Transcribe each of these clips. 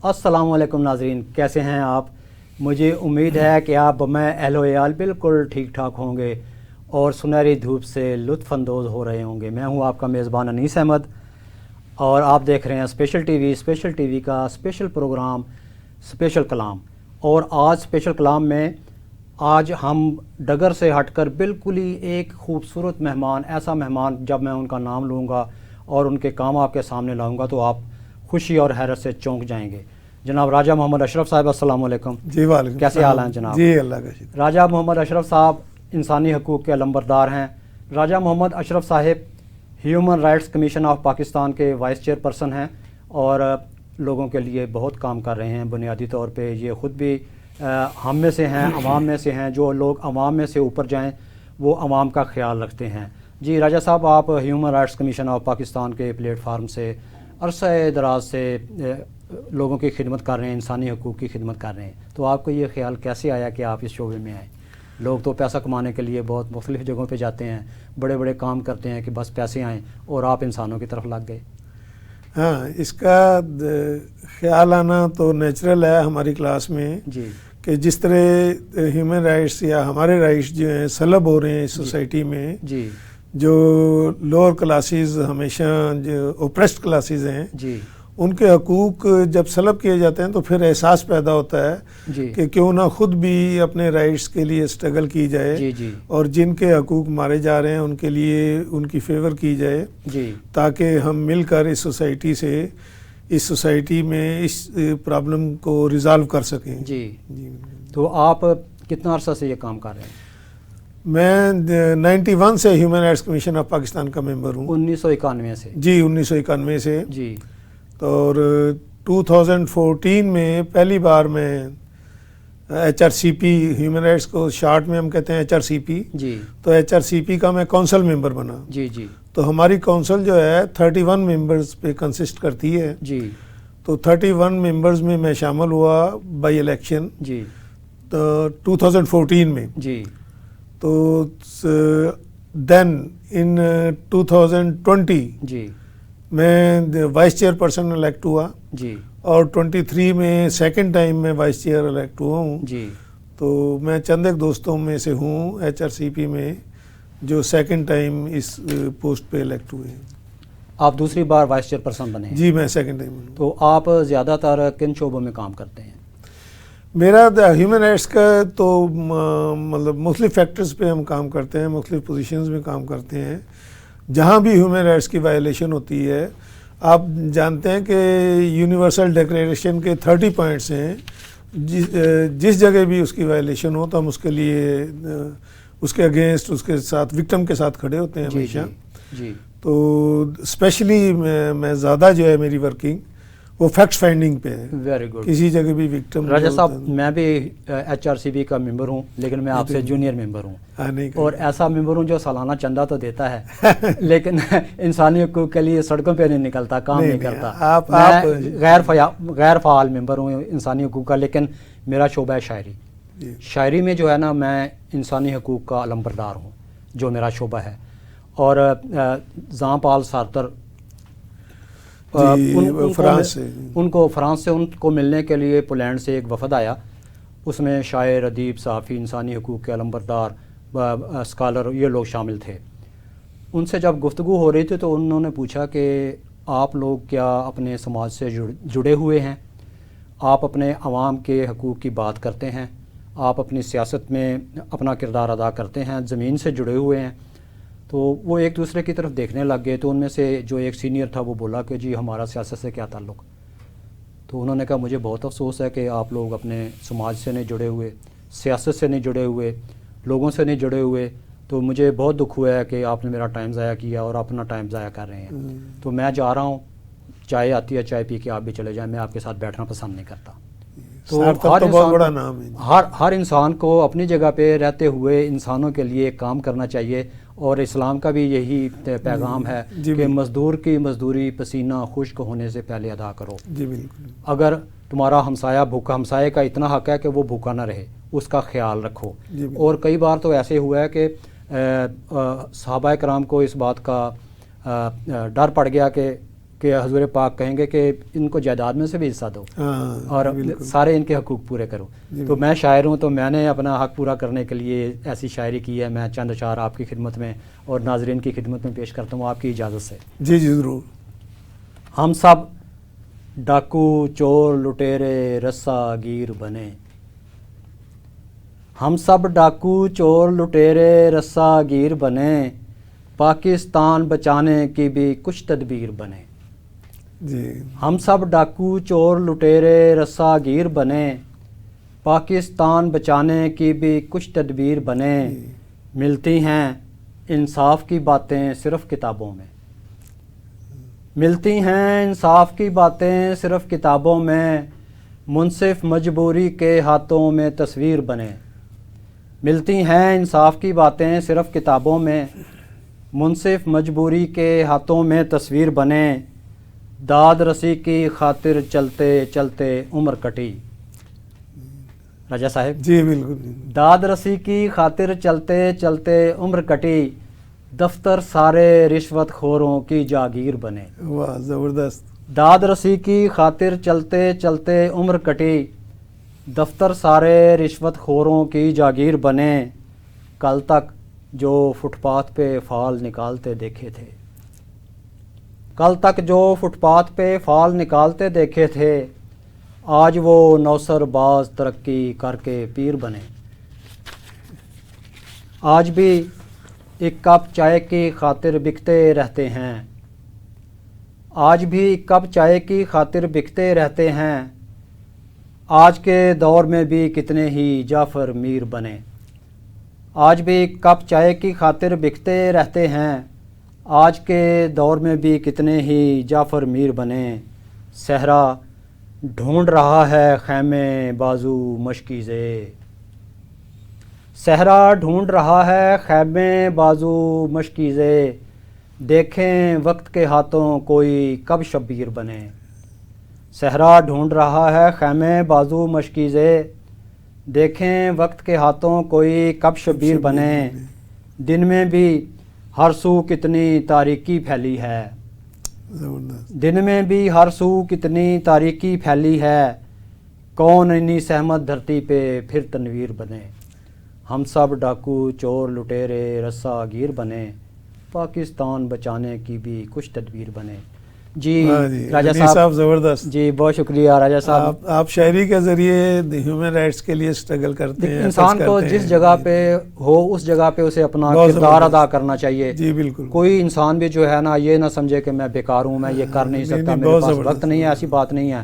السلام علیکم ناظرین، کیسے ہیں آپ؟ مجھے امید ہے کہ آپ میں اہل و عیال بالکل ٹھیک ٹھاک ہوں گے اور سنہری دھوپ سے لطف اندوز ہو رہے ہوں گے۔ میں ہوں آپ کا میزبان انیس احمد اور آپ دیکھ رہے ہیں اسپیشل ٹی وی کا اسپیشل پروگرام اسپیشل کلام۔ اور آج اسپیشل کلام میں آج ہم ڈگر سے ہٹ کر بالکل ہی ایک خوبصورت مہمان، ایسا مہمان جب میں ان کا نام لوں گا اور ان کے کام آپ کے سامنے لاؤں گا تو آپ خوشی اور حیرت سے چونک جائیں گے۔ جناب راجہ محمد اشرف صاحب، السلام علیکم۔ جی وعلیکم، کیسے حال ہیں جناب؟ جی اللہ کا شکر۔ راجہ محمد اشرف صاحب انسانی حقوق کے علمبردار ہیں۔ راجہ محمد اشرف صاحب human rights commission of Pakistan کے وائس چیئر پرسن ہیں اور لوگوں کے لیے بہت کام کر رہے ہیں۔ بنیادی طور پہ یہ خود بھی ہم میں سے ہیں، عوام میں سے ہیں۔ جو لوگ عوام میں سے اوپر جائیں وہ عوام کا خیال رکھتے ہیں۔ جی راجہ صاحب، آپ human rights commission of Pakistan کے پلیٹ فارم سے عرصہ دراز سے لوگوں کی خدمت کر رہے ہیں، انسانی حقوق کی خدمت کر رہے ہیں، تو آپ کو یہ خیال کیسے آیا کہ آپ اس شعبے میں آئیں؟ لوگ تو پیسہ کمانے کے لیے بہت مختلف جگہوں پہ جاتے ہیں، بڑے بڑے کام کرتے ہیں کہ بس پیسے آئیں، اور آپ انسانوں کی طرف لگ گئے۔ ہاں، اس کا خیال آنا تو نیچرل ہے ہماری کلاس میں، جی کہ جس طرح ہیومن رائٹس یا ہمارے رائٹس جو ہیں سلب ہو رہے ہیں سوسائٹی میں، جی جو لوور کلاسز ہمیشہ جو اوپریسڈ کلاسز ہیں جی ان کے حقوق جب سلب کیے جاتے ہیں تو پھر احساس پیدا ہوتا ہے جی کہ کیوں نہ خود بھی اپنے رائٹس کے لیے اسٹرگل کی جائے، جی جی اور جن کے حقوق مارے جا رہے ہیں ان کے لیے ان کی فیور کی جائے، جی تاکہ ہم مل کر اس سوسائٹی میں اس پرابلم کو ریزالو کر سکیں۔ جی تو آپ کتنا عرصہ سے یہ کام کر رہے ہیں؟ میں 91 سے human rights commission of Pakistan کا ممبر ہوں۔ 1991 سے؟ جی 1991 سے۔ جی اور 2014 میں پہلی بار میں HRCP، ہیومن رائٹس کو شارٹ میں ہم کہتے ہیں HRCP، جی تو HRCP کا میں کونسل ممبر بنا۔ جی جی تو ہماری کونسل جو ہے 31 ممبرز پہ کنسسٹ کرتی ہے، جی تو 31 ممبرز میں شامل ہوا بائی الیکشن جی 2014 میں۔ جی تو دین ان 2020 جی میں وائس چیئر پرسن الیکٹ ہوا، جی اور 23 میں سیکنڈ ٹائم میں وائس چیئر الیکٹ ہوا ہوں۔ جی تو میں چند ایک دوستوں میں سے ہوں HRCP میں جو سیکنڈ ٹائم اس پوسٹ پہ الیکٹ ہوئے ہیں۔ آپ دوسری بار وائس چیئر پرسن بنے ہیں؟ جی میں سیکنڈ ٹائم ہوں۔ تو آپ زیادہ تر کن شعبوں میں کام کرتے ہیں؟ میرا ہیومن رائٹس کا تو مطلب مختلف فیکٹرز پہ ہم کام کرتے ہیں، مختلف پوزیشنز میں کام کرتے ہیں۔ جہاں بھی ہیومن رائٹس کی وائلیشن ہوتی ہے، آپ جانتے ہیں کہ یونیورسل ڈیکلیریشن کے 30 پوائنٹس ہیں، جس جگہ بھی اس کی وائلیشن ہو تو ہم اس کے لیے اس کے اگینسٹ، اس کے ساتھ وکٹم کے ساتھ کھڑے ہوتے ہیں ہمیشہ۔ جی تو اسپیشلی میں زیادہ جو ہے میری ورکنگ وہ فیکٹ فائنڈنگ پہ ہے۔ Very good. کسی جگہ بھی وکٹم راجہ صاحب، میں بھی HRCP کا ممبر ہوں، لیکن میں آپ سے جونیئر ممبر ہوں، اور ایسا ممبر ہوں جو سالانہ چندہ تو دیتا ہے لیکن انسانی حقوق کے لیے سڑکوں پہ نہیں نکلتا، کام نہیں کرتا۔ میں غیر فعال ممبر ہوں انسانی حقوق کا، لیکن میرا شعبہ ہے شاعری۔ شاعری میں جو ہے نا، میں انسانی حقوق کا علمبردار ہوں، جو میرا شعبہ ہے۔ اور زان پال سارتر فرانس سے، ان کو ملنے کے لیے پولینڈ سے ایک وفد آیا، اس میں شاعر، ادیب، صحافی، انسانی حقوق کے علمبردار، اسکالر، یہ لوگ شامل تھے۔ ان سے جب گفتگو ہو رہی تھی تو انہوں نے پوچھا کہ آپ لوگ کیا اپنے سماج سے جڑے ہوئے ہیں؟ آپ اپنے عوام کے حقوق کی بات کرتے ہیں؟ آپ اپنی سیاست میں اپنا کردار ادا کرتے ہیں؟ زمین سے جڑے ہوئے ہیں؟ تو وہ ایک دوسرے کی طرف دیکھنے لگ گئے۔ تو ان میں سے جو ایک سینئر تھا وہ بولا کہ جی ہمارا سیاست سے کیا تعلق؟ تو انہوں نے کہا مجھے بہت افسوس ہے کہ آپ لوگ اپنے سماج سے نہیں جڑے ہوئے، سیاست سے نہیں جڑے ہوئے، لوگوں سے نہیں جڑے ہوئے، تو مجھے بہت دکھ ہوا ہے کہ آپ نے میرا ٹائم ضائع کیا اور اپنا ٹائم ضائع کر رہے ہیں۔ تو میں جا رہا ہوں، چائے آتی ہے، چائے پی کے آپ بھی چلے جائیں، میں آپ کے ساتھ بیٹھنا پسند نہیں کرتا۔ تو بہت بڑا نام ہے۔ ہر انسان کو اپنی جگہ پہ رہتے ہوئے انسانوں کے لیے کام کرنا چاہیے، اور اسلام کا بھی یہی پیغام ہے کہ مزدور کی مزدوری پسینہ خشک ہونے سے پہلے ادا کرو۔ جی بالکل۔ اگر تمہارا ہمسایہ بھوکا، ہمسائے کا اتنا حق ہے کہ وہ بھوکا نہ رہے، اس کا خیال رکھو۔ اور کئی بار تو ایسے ہوا ہے کہ صحابہ کرام کو اس بات کا ڈر پڑ گیا کہ کہ حضور پاک کہیں گے کہ ان کو جائیداد میں سے بھی حصہ دو اور سارے ان کے حقوق پورے کرو. تو میں شاعر ہوں تو میں نے اپنا حق پورا کرنے کے لیے ایسی شاعری کی ہے. میں چند اشعار آپ کی خدمت میں اور ناظرین کی خدمت میں پیش کرتا ہوں آپ کی اجازت سے. جی جی ضرور. ہم سب ڈاکو چور لٹیرے رسا گیر بنے. ہم سب ڈاکو چور لٹیرے رسا گیر بنے. پاکستان بچانے کی بھی کچھ تدبیر بنے. جی ہم سب ڈاکو چور لٹیرے رسا گیر بنے. پاکستان بچانے کی بھی کچھ تدبیر بنے. ملتی ہیں انصاف کی باتیں صرف کتابوں میں. ملتی ہیں انصاف کی باتیں صرف کتابوں میں. منصف مجبوری کے ہاتھوں میں تصویر بنے. ملتی ہیں انصاف کی باتیں صرف کتابوں میں. منصف مجبوری کے ہاتھوں میں تصویر بنے. داد رسی کی خاطر چلتے چلتے عمر کٹی. راجہ صاحب جی بالکل. داد رسی کی خاطر چلتے چلتے عمر کٹی. دفتر سارے رشوت خوروں کی جاگیر بنے. واہ زبردست. داد رسی کی خاطر چلتے چلتے عمر کٹی. دفتر سارے رشوت خوروں کی جاگیر بنے. کل تک جو فٹ پاتھ پہ فال نکالتے دیکھے تھے. کل تک جو فٹ پاتھ پہ فال نکالتے دیکھے تھے. آج وہ نوسر باز ترقی کر کے پیر بنے. آج بھی ایک کپ چائے کی خاطر بکتے رہتے ہیں. آج بھی ایک کپ چائے کی خاطر بکتے رہتے ہیں. آج کے دور میں بھی کتنے ہی جعفر میر بنے. آج بھی ایک کپ چائے کی خاطر بکتے رہتے ہیں. آج کے دور میں بھی کتنے ہی جعفر میر بنے. صحرا ڈھونڈ رہا ہے خیمے بازو مشکیزے. صحرا ڈھونڈ رہا ہے خیمے بازو مشکیزے. دیکھیں وقت کے ہاتھوں کوئی کب شبیر بنے. صحرا ڈھونڈ رہا ہے خیمے بازو مشکیزے. دیکھیں وقت کے ہاتھوں کوئی کب شبیر بنے. دن میں بھی ہر سو کتنی تاریکی پھیلی ہے. دن میں بھی ہر سو کتنی تاریکی پھیلی ہے. کون انی سہمت دھرتی پہ پھر تنویر بنے. ہم سب ڈاکو چور لٹیرے رسا گیر بنے. پاکستان بچانے کی بھی کچھ تدبیر بنے. جی راجہ صاحب زبردست. جی بہت شکریہ راجہ صاحب. آپ شاعری کے ذریعے ہیومن رائٹس کے لیے سٹرگل کرتے ہیں. انسان کو جس جگہ پہ ہو اس جگہ پہ اسے اپنا کردار ادا کرنا چاہیے. جی بالکل. کوئی انسان بھی جو ہے نا یہ نہ سمجھے کہ میں بیکار ہوں, میں یہ کر نہیں سکتا, میرے پاس وقت نہیں ہے. ایسی بات نہیں ہے.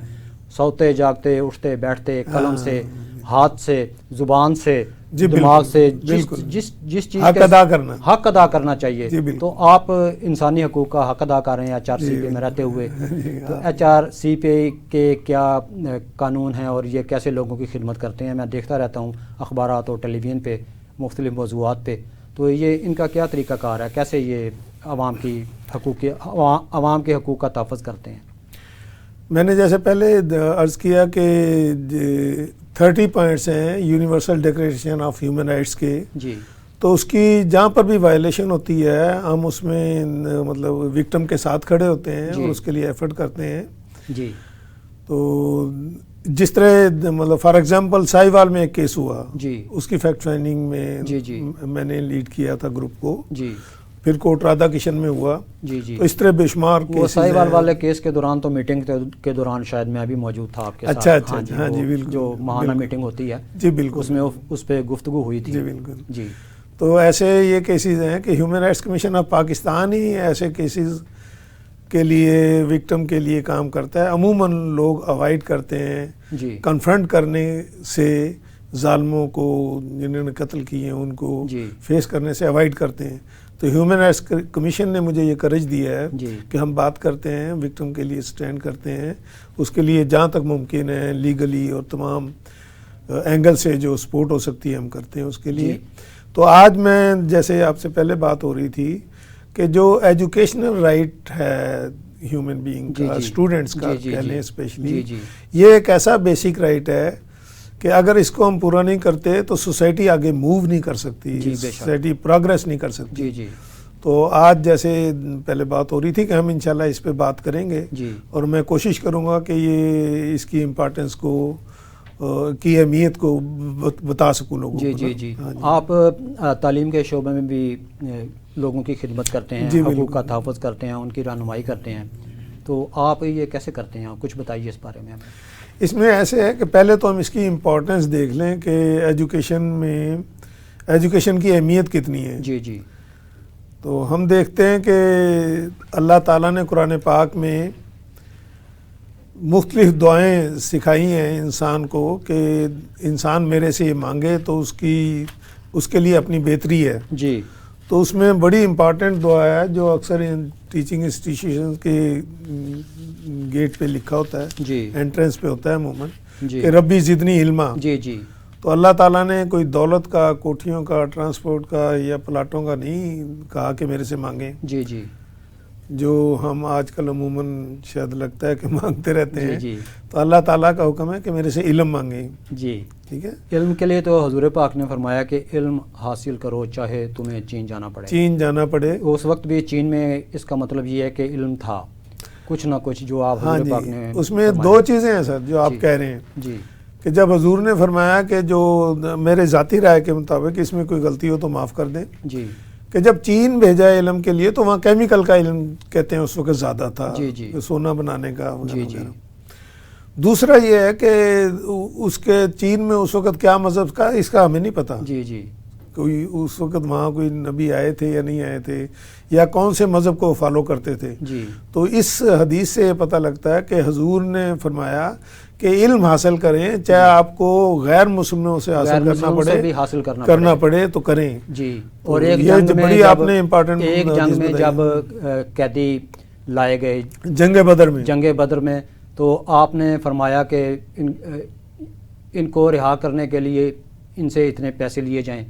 سوتے جاگتے اٹھتے بیٹھتے قلم سے ہاتھ سے زبان سے دماغ سے جس چیز حق ادا کرنا چاہیے. تو آپ انسانی حقوق کا حق ادا کر رہے ہیں HRC پہ میں رہتے ہوئے. تو HRC پہ کے کیا قانون ہیں اور یہ کیسے لوگوں کی خدمت کرتے ہیں. میں دیکھتا رہتا ہوں اخبارات اور ٹیلی ویژن پہ مختلف موضوعات پہ. تو یہ ان کا کیا طریقہ کار ہے, کیسے یہ عوام کے حقوق کا تحفظ کرتے ہیں. میں نے جیسے پہلے عرض کیا کہ 30 پوائنٹس ہیں universal declaration of human rights کے. جی. تو اس کی جہاں پر بھی وائلیشن ہوتی ہے ہم اس میں مطلب وکٹم کے ساتھ کھڑے ہوتے ہیں اور اس کے لیے ایفرٹ کرتے ہیں. جی. تو جس طرح مطلب فار ایگزامپل ساہیوال میں ایک کیس ہوا. جی. اس کی فیکٹ فائنڈنگ میں میں نے لیڈ کیا تھا گروپ کو. جی. پھر کوٹ رادھا کشن میں ہوا. جی جی. تو اس طرح بے شمار وہ ساہیوال والے کیس کے دوران تو میٹنگ کے دوران شاید میں بھی موجود تھا آپ کے ساتھ. اچھا. ہاں جی بالکل. جو ماہانہ میٹنگ ہوتی ہے. جی بالکل. اس میں اس پہ گفتگو ہوئی تھی. جی بالکل. جی. تو ایسے یہ کیسز ہیں کہ human rights commission of Pakistan ہی ایسے کیسز کے لیے وکٹم کے لیے کام کرتا ہے. عموماً لوگ اوائڈ کرتے ہیں. جی. کنفرنٹ کرنے سے ظالموں کو جنہوں نے قتل کیے ہیں ان کو فیس کرنے سے اوائڈ کرتے ہیں. تو ہیومن رائٹس کمیشن نے مجھے یہ کرج دیا ہے کہ ہم بات کرتے ہیں, وکٹم کے لیے سٹینڈ کرتے ہیں. اس کے لیے جہاں تک ممکن ہے لیگلی اور تمام اینگل سے جو سپورٹ ہو سکتی ہے ہم کرتے ہیں اس کے لیے. تو آج میں جیسے آپ سے پہلے بات ہو رہی تھی کہ جو ایجوکیشنل رائٹ ہے ہیومن بینگ کا, اسٹوڈنٹس کا کہہ لیں اسپیشلی, یہ ایک ایسا بیسک رائٹ ہے کہ اگر اس کو ہم پورا نہیں کرتے تو سوسائٹی آگے موو نہیں کر سکتی, سوسائٹی پروگریس نہیں کر سکتی. تو آج جیسے پہلے بات ہو رہی تھی کہ ہم انشاءاللہ اس پہ بات کریں گے جی اور میں کوشش کروں گا کہ یہ اس کی امپارٹنس کو کی اہمیت کو بتا سکوں لوگوں کو. جی جی آپ تعلیم کے شعبے میں بھی لوگوں کی خدمت کرتے ہیں, حقوق کا تحفظ کرتے ہیں, ان کی رہنمائی کرتے ہیں, تو آپ یہ کیسے کرتے ہیں؟ کچھ بتائیے اس بارے میں ہمیں. اس میں ایسے ہے کہ پہلے تو ہم اس کی امپورٹنس دیکھ لیں کہ ایجوکیشن کی اہمیت کتنی ہے. جی جی. تو ہم دیکھتے ہیں کہ اللہ تعالیٰ نے قرآن پاک میں مختلف دعائیں سکھائی ہیں انسان کو کہ انسان میرے سے یہ مانگے تو اس کے لیے اپنی بہتری ہے. جی. تو اس میں بڑی امپارٹنٹ دعا ہے جو اکثر ٹیچنگ انسٹیٹیوشن کے گیٹ پہ لکھا ہوتا ہے, جی, انٹرنس پہ ہوتا ہے عموماً, جی, کہ ربی زدنی علما. جی جی. تو اللہ تعالیٰ نے کوئی دولت کا, کوٹھیوں کا, ٹرانسپورٹ کا یا پلاٹوں کا نہیں کہا کہ میرے سے مانگیں. جی جی. جو ہم آج کل عموماً شاید لگتا ہے کہ مانگتے رہتے ہیں. جی. تو اللہ تعالیٰ کا حکم ہے کہ میرے سے علم مانگیں. جی. ٹھیک ہے. علم کے لیے تو حضور پاک نے فرمایا کہ علم حاصل کرو چاہے تمہیں چین جانا پڑے. چین جانا پڑے. اس وقت بھی چین میں اس کا مطلب یہ ہے کہ علم تھا کچھ نہ کچھ جو آپ حضور پاک نے. اس میں دو چیزیں ہیں سر جو آپ کہہ رہے ہیں. جی. کہ جب حضور نے فرمایا کہ جو میرے ذاتی رائے کے مطابق اس میں کوئی غلطی ہو تو معاف کر دیں. جی. کہ جب چین بھیجا ہے علم کے لیے تو وہاں کیمیکل کا علم کہتے ہیں اس وقت زیادہ تھا. جی جی. سونا بنانے کا. جی جی. دوسرا یہ ہے کہ اس کے چین میں اس وقت کیا مذہب کا اس کا ہمیں نہیں پتا. جی جی. کوئی اس وقت وہاں کوئی نبی آئے تھے یا نہیں آئے تھے یا کون سے مذہب کو فالو کرتے تھے. جی. تو اس حدیث سے یہ پتہ لگتا ہے کہ حضور نے فرمایا کہ علم حاصل کریں چاہے آپ کو غیر مسلموں سے حاصل کرنا پڑے تو کریں. جی. اور ایک جنگ میں آپ نے امپورٹنٹ ایک جنگ میں جب قیدی لائے گئے جنگ بدر میں تو آپ نے فرمایا کہ ان کو رہا کرنے کے لیے ان سے اتنے پیسے لیے جائیں,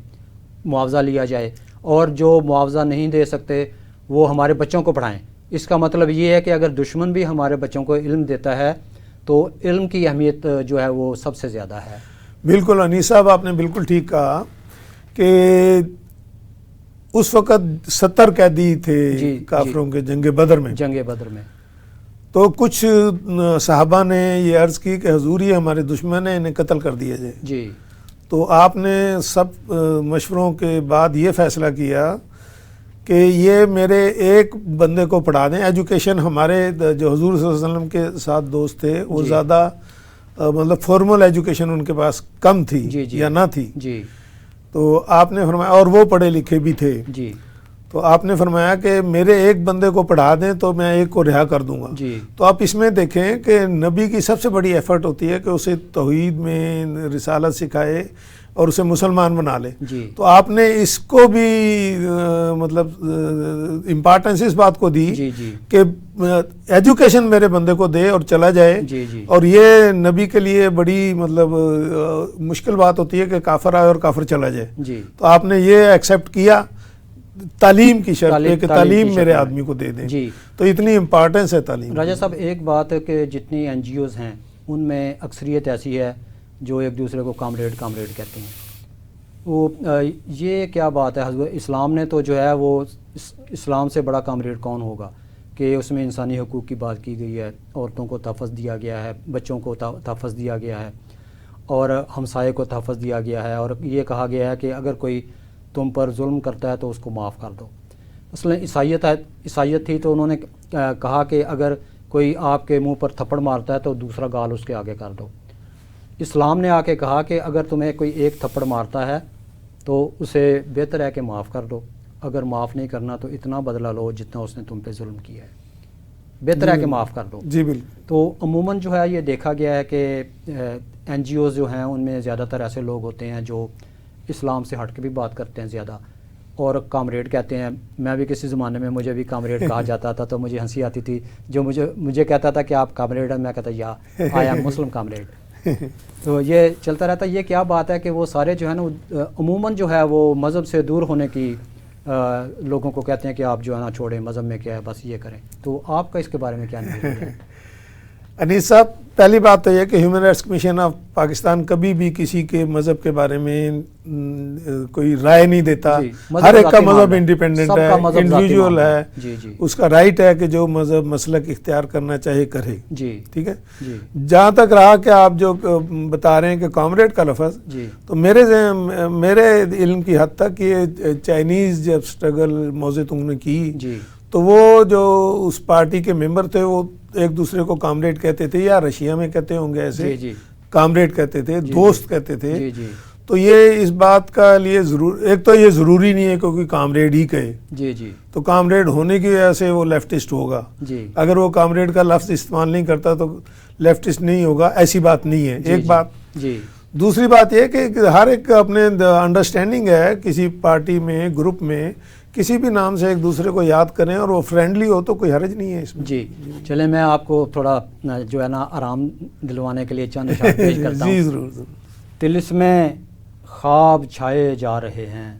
معاوضہ لیا جائے, اور جو معاوضہ نہیں دے سکتے وہ ہمارے بچوں کو پڑھائیں. اس کا مطلب یہ ہے کہ اگر دشمن بھی ہمارے بچوں کو علم دیتا ہے تو علم کی اہمیت جو ہے وہ سب سے زیادہ ہے. بالکل انیس صاحب آپ نے بالکل ٹھیک کہا کہ اس وقت 70 قیدی تھے کافروں کے جنگ بدر میں. تو کچھ صحابہ نے یہ عرض کی کہ حضور یہ ہمارے دشمن ہیں, انہیں قتل کر دیا جائے. جی. تو آپ نے سب مشوروں کے بعد یہ فیصلہ کیا کہ یہ میرے ایک بندے کو پڑھا دیں. ایجوکیشن ہمارے جو حضور صلی اللہ علیہ وسلم کے ساتھ دوست تھے وہ زیادہ مطلب فارمل ایجوکیشن ان کے پاس کم تھی یا نہ تھی. جی. تو آپ نے فرمایا, اور وہ پڑھے لکھے بھی تھے. جی. تو آپ نے فرمایا کہ میرے ایک بندے کو پڑھا دیں تو میں ایک کو رہا کر دوں گا. جی. تو آپ اس میں دیکھیں کہ نبی کی سب سے بڑی ایفرٹ ہوتی ہے کہ اسے توحید میں رسالت سکھائے اور اسے مسلمان بنا لے. جی. تو آپ نے اس کو بھی مطلب امپارٹنس اس بات کو دی. جی. جی. کہ ایجوکیشن میرے بندے کو دے اور چلا جائے. جی. جی. اور یہ نبی کے لیے بڑی مطلب مشکل بات ہوتی ہے کہ کافر آئے اور کافر چلا جائے. جی. تو آپ نے یہ ایکسیپٹ کیا تعلیم کی شرط پہ کہ تعلیم میرے آدمی کو دے دیں. جی. تو اتنی امپارٹنس ہے تعلیم. راجہ صاحب ایک بات ہے کہ جتنی این جی اوز ہیں ان میں اکثریت ایسی ہے جو ایک دوسرے کو کامریڈ کہتے ہیں. وہ یہ کیا بات ہے؟ حضرت اسلام نے تو جو ہے وہ اسلام سے بڑا کامریڈ کون ہوگا کہ اس میں انسانی حقوق کی بات کی گئی ہے, عورتوں کو تحفظ دیا گیا ہے, بچوں کو تحفظ دیا گیا ہے, اور ہمسائے کو تحفظ دیا گیا ہے, اور یہ کہا گیا ہے کہ اگر کوئی تم پر ظلم کرتا ہے تو اس کو معاف کر دو. اصل عیسائیت تھی تو انہوں نے کہا کہ اگر کوئی آپ کے منہ پر تھپڑ مارتا ہے تو دوسرا گال اس کے آگے کر دو. اسلام نے آ کے کہا کہ اگر تمہیں کوئی ایک تھپڑ مارتا ہے تو اسے بہتر ہے کہ معاف کر دو, اگر معاف نہیں کرنا تو اتنا بدلہ لو جتنا اس نے تم پہ ظلم کیا ہے, بہتر ہے کہ معاف کر دو. جی بالکل. تو عموماً جو ہے یہ دیکھا گیا ہے کہ این جی اوز جو ہیں ان میں زیادہ تر ایسے لوگ ہوتے ہیں جو اسلام سے ہٹ کے بھی بات کرتے ہیں زیادہ, اور کامریڈ کہتے ہیں. میں بھی کسی زمانے میں مجھے بھی کامریڈ کہا جاتا تھا تو مجھے ہنسی آتی تھی. جو مجھے کہتا تھا کہ آپ کامریڈ ہیں, میں کہتا یا آئی ایم مسلم کامریڈ. تو یہ چلتا رہتا. یہ کیا بات ہے کہ وہ سارے جو ہے نا عموماً جو ہے وہ مذہب سے دور ہونے کی لوگوں کو کہتے ہیں کہ آپ جو ہے نا چھوڑیں, مذہب میں کیا ہے بس یہ کریں. تو آپ کا اس کے بارے میں کیا نہیں ہے؟ انیس صاحب، پہلی بات تو یہ کہ human rights commission of Pakistan کبھی بھی کسی کے مذہب کے بارے میں کوئی رائے نہیں دیتا. جی، ہر ایک کا ذاتی مذہب معاملہ ہے. انڈیپینڈنٹ سب ہے، کا مذہب ذاتی انڈیویجول معاملہ ہے. ہے. جی جی اس کا رائٹ ہے کہ جو مذہب مسلک اختیار کرنا چاہے کرے. جی ٹھیک ہے. جی جہاں تک رہا کہ آپ جو بتا رہے ہیں کہ کامریڈ کا لفظ، جی تو میرے علم کی حد تک یہ چائنیز جب اسٹرگل موزے تنگ نے کی جی تو وہ جو اس پارٹی کے ممبر تھے وہ ایک دوسرے کو کامریڈ کہتے تھے، یا رشیا میں کہتے ہوں گے ایسے، جی جی کامریڈ کہتے تھے، جی دوست کہتے تھے. جی جی تو یہ اس بات کا لیے ایک تو یہ ضروری نہیں ہے کہ کوئی کامریڈ ہی کہے، جی جی تو کامریڈ ہونے کی وجہ سے وہ لیفٹسٹ ہوگا. جی اگر وہ کامریڈ کا لفظ استعمال نہیں کرتا تو لیفٹسٹ نہیں ہوگا، ایسی بات نہیں ہے. ایک بات. جی دوسری بات یہ کہ ہر ایک اپنے انڈرسٹینڈنگ ہے، کسی پارٹی میں، گروپ میں کسی بھی نام سے ایک دوسرے کو یاد کریں اور وہ فرینڈلی ہو تو کوئی حرج نہیں ہے اس میں. جی چلیں میں آپ کو تھوڑا جو ہے نا آرام دلوانے کے لیے چند اشعار پیش کرتا جی ہوں. ضرور ضرور. طلسمیں خواب چھائے جا رہے ہیں،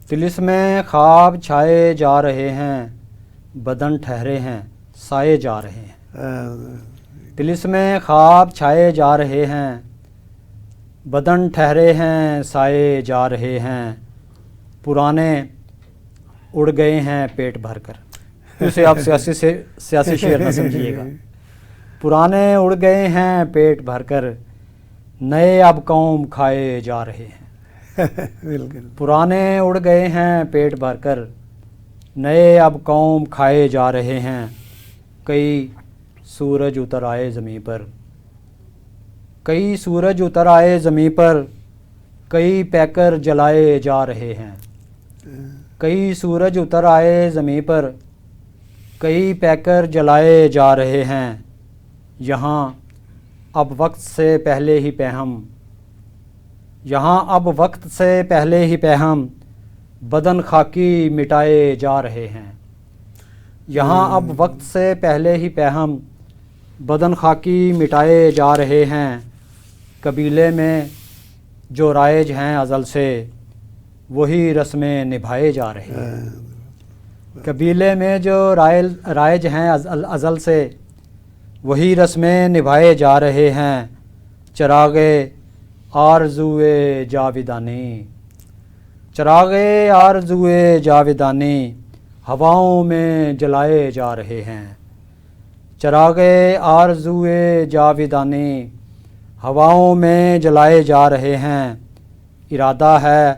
طلسمیں خواب چھائے جا رہے ہیں، بدن ٹھہرے ہیں سائے جا رہے ہیں. طلسمیں خواب چھائے جا رہے ہیں، بدن ٹھہرے ہیں سائے جا رہے ہیں، پرانے اڑ گئے ہیں پیٹ بھر کر. اسے آپ سیاسی شعر نہ سمجھیے گا. پرانے اڑ گئے ہیں پیٹ بھر کر، نئے اب قوم کھائے جا رہے ہیں. بالکل. پرانے اڑ گئے ہیں پیٹ بھر کر، نئے اب قوم کھائے جا رہے ہیں. کئی سورج اتر آئے زمیں پر، کئی سورج اتر آئے زمیں پر، کئی پیکر جلائے جا رہے ہیں. کئی سورج اتر آئے زمیں پر، کئی پیکر جلائے جا رہے ہیں. یہاں اب وقت سے پہلے ہی پہم، یہاں اب وقت سے پہلے ہی پہم، بدن خاکی مٹائے جا رہے ہیں. یہاں اب وقت سے پہلے ہی پہم، بدن خاکی مٹائے جا رہے ہیں. قبیلے میں جو رائج ہیں ازل سے، وہی رسمیں نبھائے جا رہے ہیں. قبیلے میں جو رائج ہیں ازل سے، وہی رسمیں نبھائے جا رہے ہیں. چراغے آرزوئے جاویدانی، چراغے آرزوئے جاویدانی، ہواؤں میں جلائے جا رہے ہیں. چراغے آرزوئے جاویدانی، ہواؤں میں جلائے جا رہے ہیں. ارادہ ہے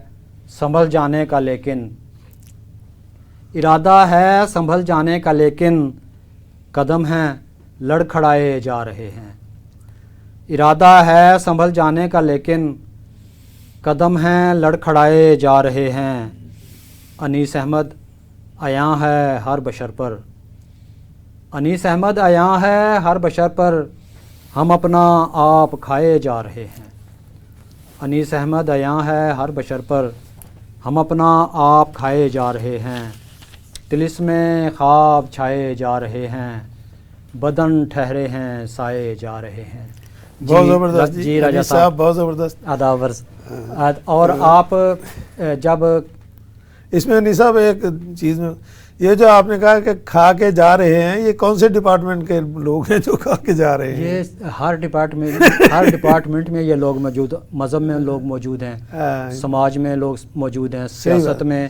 سنبھل جانے کا لیکن، ارادہ ہے سنبھل جانے کا لیکن، قدم ہیں لڑکھڑائے جا رہے ہیں. ارادہ ہے سنبھل جانے کا لیکن، قدم ہیں لڑکھڑائے جا رہے ہیں. انیس احمد عیاں ہے ہر بشر پر، انیس احمد عیاں ہے ہر بشر پر، ہم اپنا آپ کھائے جا رہے ہیں. انیس احمد عیاں ہے ہر بشر پر، ہم اپنا آپ کھائے جا رہے ہیں. طلسمیں خواب چھائے جا رہے ہیں، بدن ٹھہرے ہیں سائے جا رہے ہیں. بہت زبردست جی راجہ صاحب، بہت زبردست. آداب ورز. اور آپ جب اس میں انیس صاحب ایک چیز میں یہ جو آپ نے کہا کہ کھا کے جا رہے ہیں، یہ کون سے ڈپارٹمنٹ کے لوگ ہیں جو کھا کے جا رہے ہیں؟ یہ ہر ڈپارٹمنٹ میں یہ لوگ موجود، مذہب میں لوگ موجود ہیں، سماج میں لوگ موجود ہیں، سیاست میں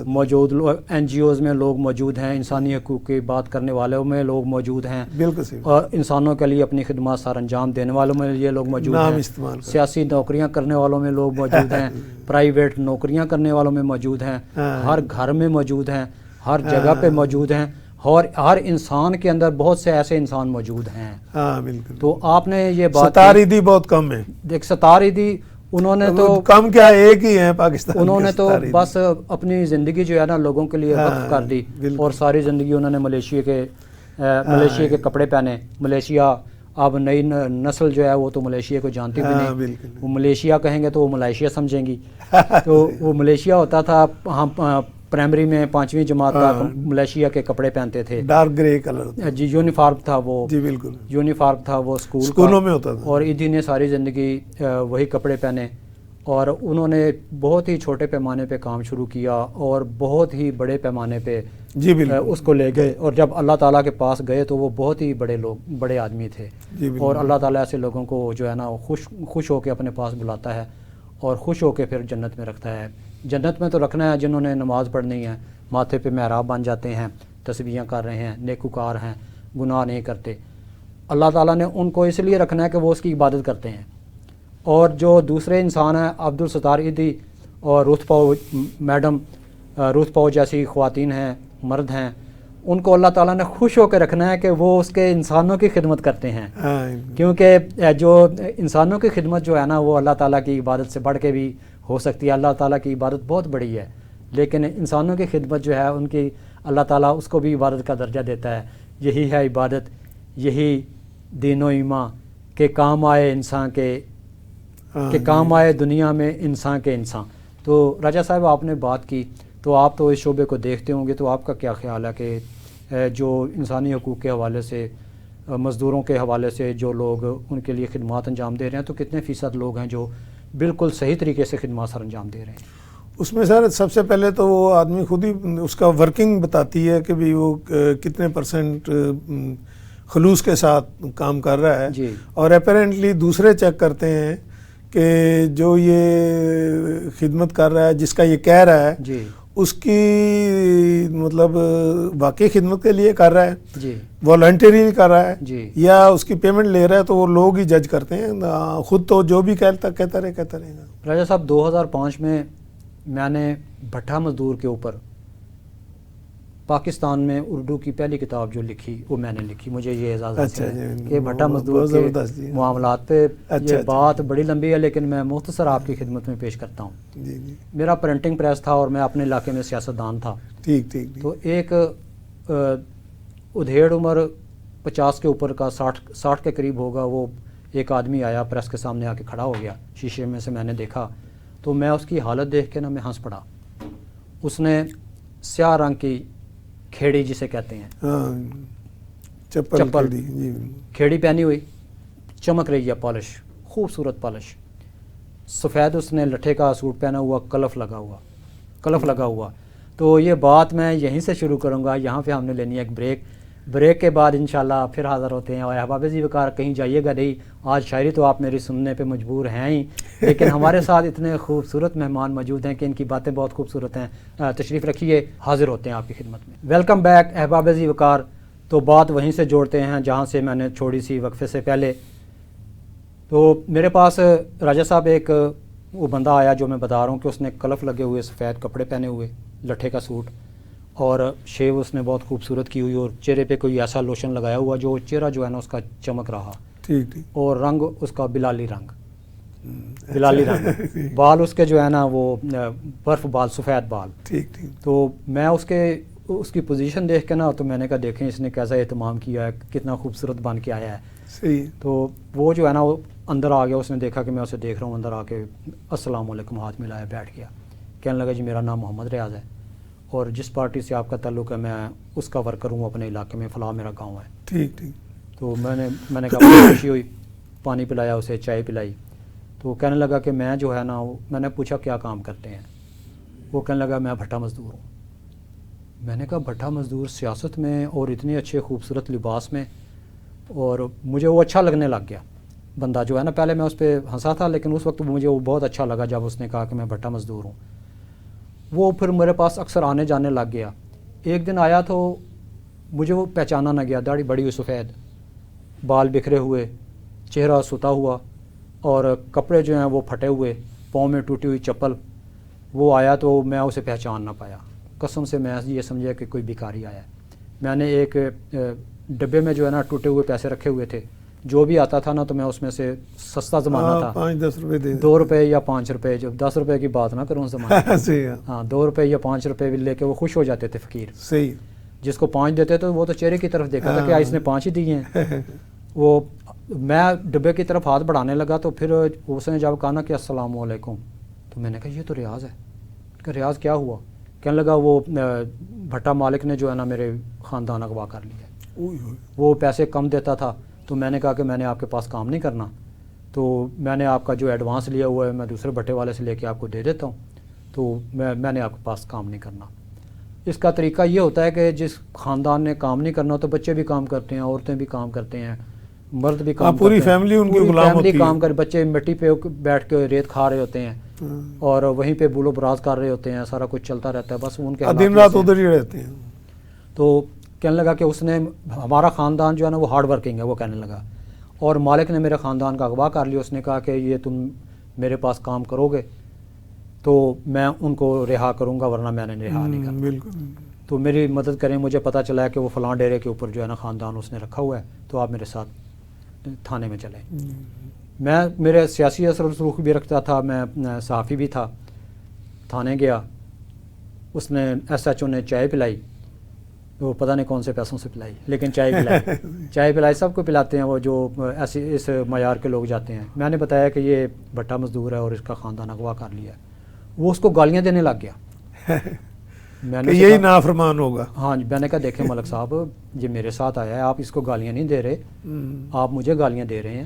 موجود لوگ، این جی اوز میں لوگ موجود ہیں، انسانی حقوق کی بات کرنے والوں میں لوگ موجود ہیں، بالکل صحیح. اور انسانوں کے لیے اپنی خدمات سر انجام دینے والوں میں یہ لوگ موجود ہیں. سیاسی نوکریاں کرنے والوں میں لوگ موجود ہیں، پرائیویٹ نوکریاں کرنے والوں میں موجود ہیں، ہر گھر میں موجود ہیں، ہر جگہ پہ موجود ہیں، اور ہر انسان کے اندر بہت سے ایسے انسان موجود ہیں. ہاں بالکل. تو آپ نے یہ بات ستاریدی بہت کم ہے. دیکھ ستاریدی انہوں نے تو کم کیا ایک ہی ہیں پاکستان. انہوں نے تو بس اپنی زندگی جو ہے نا لوگوں کے لیے وقف کر دی، اور ساری زندگی انہوں نے ملیشیا کے کپڑے پہنے. ملیشیا اب نئی نسل جو ہے وہ تو ملیشیا کو جانتی بھی نہیں، وہ ملیشیا کہیں گے تو وہ ملائیشیا سمجھیں گی. تو وہ ملیشیا ہوتا تھا، ہم پرائمری میں 5ویں جماعت تک ملیشیا کے کپڑے پہنتے تھے، ڈارک گرے کلر. جی یونیفارم تھا وہ. جی بالکل یونیفارم تھا وہ اسکولوں میں ہوتا تھا، اور ادھی نے ساری زندگی وہی کپڑے پہنے. اور انہوں نے بہت ہی چھوٹے پیمانے پہ کام شروع کیا اور بہت ہی بڑے پیمانے پہ جی بالکل اس کو لے گئے، اور جب اللہ تعالیٰ کے پاس گئے تو وہ بہت ہی بڑے آدمی تھے، جی بالکل اور اللہ تعالیٰ ایسے لوگوں کو جو ہے نا خوش ہو کے اپنے پاس بلاتا ہے اور خوش ہو کے پھر جنت میں رکھتا ہے۔ جنت میں تو رکھنا ہے جنہوں نے نماز پڑھنی ہے، ماتھے پہ محراب بن جاتے ہیں، تسبیحاں کر رہے ہیں، نیکوکار ہیں، گناہ نہیں کرتے۔ اللہ تعالیٰ نے ان کو اس لیے رکھنا ہے کہ وہ اس کی عبادت کرتے ہیں۔ اور جو دوسرے انسان ہیں، عبدالستار ایدھی اور روتھ پاؤ میڈم، روتھ پاؤ جیسی خواتین ہیں، مرد ہیں، ان کو اللہ تعالیٰ نے خوش ہو کے رکھنا ہے کہ وہ اس کے انسانوں کی خدمت کرتے ہیں، کیونکہ جو انسانوں کی خدمت جو ہے نا وہ اللہ تعالیٰ کی عبادت سے بڑھ کے بھی ہو سکتی ہے۔ اللہ تعالیٰ کی عبادت بہت بڑی ہے، لیکن انسانوں کی خدمت جو ہے ان کی اللہ تعالیٰ اس کو بھی عبادت کا درجہ دیتا ہے۔ یہی ہے عبادت، یہی دین و ایمان کے کام آئے انسان کے کام آئے دنیا میں انسان کے انسان۔ تو راجہ صاحب آپ نے بات کی، تو آپ تو اس شعبے کو دیکھتے ہوں گے، تو آپ کا کیا خیال ہے کہ جو انسانی حقوق کے حوالے سے، مزدوروں کے حوالے سے جو لوگ ان کے لیے خدمات انجام دے رہے ہیں، تو کتنے فیصد لوگ ہیں جو بالکل صحیح طریقے سے خدمات سر انجام دے رہے ہیں؟ اس میں سر سب سے پہلے تو وہ آدمی خود ہی اس کا ورکنگ بتاتی ہے کہ بھی وہ کتنے پرسنٹ خلوص کے ساتھ کام کر رہا ہے، جی، اور اپیرنٹلی دوسرے چیک کرتے ہیں کہ جو یہ خدمت کر رہا ہے، جس کا یہ کہہ رہا ہے، جی، اس کی مطلب واقعی خدمت کے لیے کر رہا ہے، جی، والنٹری کر رہا ہے، جی، یا اس کی پیمنٹ لے رہا ہے، تو وہ لوگ ہی جج کرتے ہیں۔ خود تو جو بھی کہتا رہے گا۔ راجہ صاحب 2005 میں نے بھٹا مزدور کے اوپر پاکستان میں اردو کی پہلی کتاب جو لکھی وہ میں نے لکھی، مجھے یہ اعزاز حاصل ہے کہ بھٹا مزدور کے معاملات پہ۔ یہ بات بڑی لمبی ہے لیکن میں مختصر آپ کی خدمت میں پیش کرتا ہوں۔ میرا پرنٹنگ پریس تھا اور میں اپنے علاقے میں سیاستدان تھا۔ تو ایک ادھیڑ عمر 50 کے اوپر کا، 60 کے قریب ہوگا، وہ ایک آدمی آیا، پریس کے سامنے آ کے کھڑا ہو گیا، شیشے میں سے میں نے دیکھا تو میں اس کی حالت دیکھ کے نا میں ہنس پڑا۔ اس نے سیاہ رنگ کی کھیڑی جسے کہتے ہیں، چپل کھیڑی پہنی ہوئی، چمک رہی ہے، پالش، خوبصورت پالش، سفید اس نے لٹھے کا سوٹ پہنا ہوا، کلف لگا ہوا۔ تو یہ بات میں یہیں سے شروع کروں گا، یہاں پہ ہم نے لینی ہے ایک بریک کے بعد انشاءاللہ پھر حاضر ہوتے ہیں۔ اور احباب ذی وقار کہیں جائیے گا نہیں، آج شاعری تو آپ میری سننے پہ مجبور ہیں ہی، لیکن ہمارے ساتھ اتنے خوبصورت مہمان موجود ہیں کہ ان کی باتیں بہت خوبصورت ہیں۔ تشریف رکھیے، حاضر ہوتے ہیں آپ کی خدمت میں۔ ویلکم بیک احباب ذی وقار۔ تو بات وہیں سے جوڑتے ہیں جہاں سے میں نے چھوڑی سی وقفے سے پہلے۔ تو میرے پاس راجہ صاحب ایک وہ بندہ آیا جو میں بتا رہا ہوں کہ اس نے کلف لگے ہوئے، سفید کپڑے پہنے ہوئے، لٹھے کا سوٹ، اور شیو اس نے بہت خوبصورت کی ہوئی، اور چہرے پہ کوئی ایسا لوشن لگایا ہوا جو چہرہ جو ہے نا اس کا چمک رہا، اور رنگ اس کا بلالی رنگ، بال اس کے جو ہے نا وہ برف بال، سفید بال۔ تو میں اس کی پوزیشن دیکھ کے نا تو میں نے کہا دیکھیں اس نے کیسا اہتمام کیا ہے، کتنا خوبصورت بن کے آیا ہے۔ تو وہ جو ہے نا وہ اندر آ گیا، اس نے دیکھا کہ میں اسے دیکھ رہا ہوں، اندر آ کے السلام علیکم ہاتھ ملایا، بیٹھ گیا، کہنے لگا جی میرا نام محمد ریاض ہے اور جس پارٹی سے آپ کا تعلق ہے میں اس کا ورکر ہوں اپنے علاقے میں، فلاں میرا گاؤں ہے۔ تو میں نے کہا بہت خوشی ہوئی، پانی پلایا اسے، چائے پلائی۔ تو کہنے لگا کہ میں جو ہے نا، میں نے پوچھا کیا کام کرتے ہیں؟ وہ کہنے لگا میں بھٹا مزدور ہوں۔ میں نے کہا بھٹا مزدور سیاست میں اور اتنے اچھے خوبصورت لباس میں، اور مجھے وہ اچھا لگنے لگ گیا بندہ جو ہے نا۔ پہلے میں اس پہ ہنسا تھا لیکن اس وقت مجھے وہ بہت اچھا لگا جب اس نے کہا کہ میں بھٹا مزدور ہوں۔ وہ پھر میرے پاس اکثر آنے جانے لگ گیا۔ ایک دن آیا تو مجھے وہ پہچانا نہ گیا، داڑھی بڑی ہوئی سفید، بال بکھرے ہوئے، چہرہ ستا ہوا، اور کپڑے جو ہیں وہ پھٹے ہوئے، پاؤں میں ٹوٹی ہوئی چپل۔ وہ آیا تو میں اسے پہچان نہ پایا، قسم سے میں یہ سمجھا کہ کوئی بھکاری آیا ہے۔ میں نے ایک ڈبے میں جو ہے نا ٹوٹے ہوئے پیسے رکھے ہوئے تھے، جو بھی آتا تھا نا تو میں اس میں سے سستا زمانہ تھا، 5-10 روپے 2 روپے یا 5 روپے، جب 10 روپے کی بات نہ کروں زمانے ہاں 2 روپے یا 5 روپے بھی لے کے وہ خوش ہو جاتے تھے فقیر۔ صحیح، جس کو 5 دیتے تو وہ تو چہرے کی طرف دیکھا تھا کہ اس نے 5 ہی دیے ہیں۔ وہ میں ڈبے کی طرف ہاتھ بڑھانے لگا تو پھر اس نے جب کہا نا کہ السلام علیکم، تو میں نے کہا یہ تو ریاض ہے، کہ ریاض کیا ہوا؟ کہنے لگا وہ بھٹا مالک نے جو ہے نا میرے خاندان اغوا کر لیا ہے، وہ پیسے کم دیتا تھا، تو میں نے کہا کہ میں نے آپ کے پاس کام نہیں کرنا، تو میں نے آپ کا جو ایڈوانس لیا ہوا ہے میں دوسرے بھٹے والے سے لے کے آپ کو دے دیتا ہوں، تو میں نے آپ کے پاس کام نہیں کرنا۔ اس کا طریقہ یہ ہوتا ہے کہ جس خاندان نے کام نہیں کرنا تو بچے بھی کام کرتے ہیں، عورتیں بھی کام کرتے ہیں، مرد بھی کام کرتے ہیں، پوری فیملی ان کی غلام ہوتی ہے، کام کر، بچے مٹی پہ بیٹھ کے ریت کھا رہے ہوتے ہیں اور وہیں پہ بولو براز کر رہے ہوتے ہیں، سارا کچھ چلتا رہتا ہے، بس ان کے دن رات ادھر ہی رہتے ہیں۔ تو کہنے لگا کہ اس نے ہمارا خاندان جو ہے نا وہ ہارڈ ورکنگ ہے، وہ کہنے لگا، اور مالک نے میرے خاندان کا اغوا کر لیا۔ اس نے کہا کہ یہ تم میرے پاس کام کرو گے تو میں ان کو رہا کروں گا، ورنہ میں نے رہا نہیں کرنا۔ بالکل، تو میری مدد کریں، مجھے پتہ چلا ہے کہ وہ فلاں ڈیرے کے اوپر جو ہے نا خاندان اس نے رکھا ہوا ہے، تو آپ میرے ساتھ تھانے میں چلیں۔ میں میرے سیاسی اثر و رسوخ بھی رکھتا تھا، میں صحافی بھی تھا۔ تھانے گیا، اس نے ایس ایچ او نے چائے پلائی، وہ پتہ نہیں کون سے پیسوں سے پلائی، لیکن چائے پلائی، چائے پلائی، سب کو پلاتے ہیں وہ جو ایسے اس معیار کے لوگ جاتے ہیں۔ میں نے بتایا کہ یہ بھٹا مزدور ہے اور اس کا خاندان اغوا کر لیا ہے۔ وہ اس کو گالیاں دینے لگ گیا۔ میں نے یہی نافرمان ہوگا۔ ہاں جی، میں نے کہا دیکھیں ملک صاحب، یہ میرے ساتھ آیا ہے، آپ اس کو گالیاں نہیں دے رہے، آپ مجھے گالیاں دے رہے ہیں،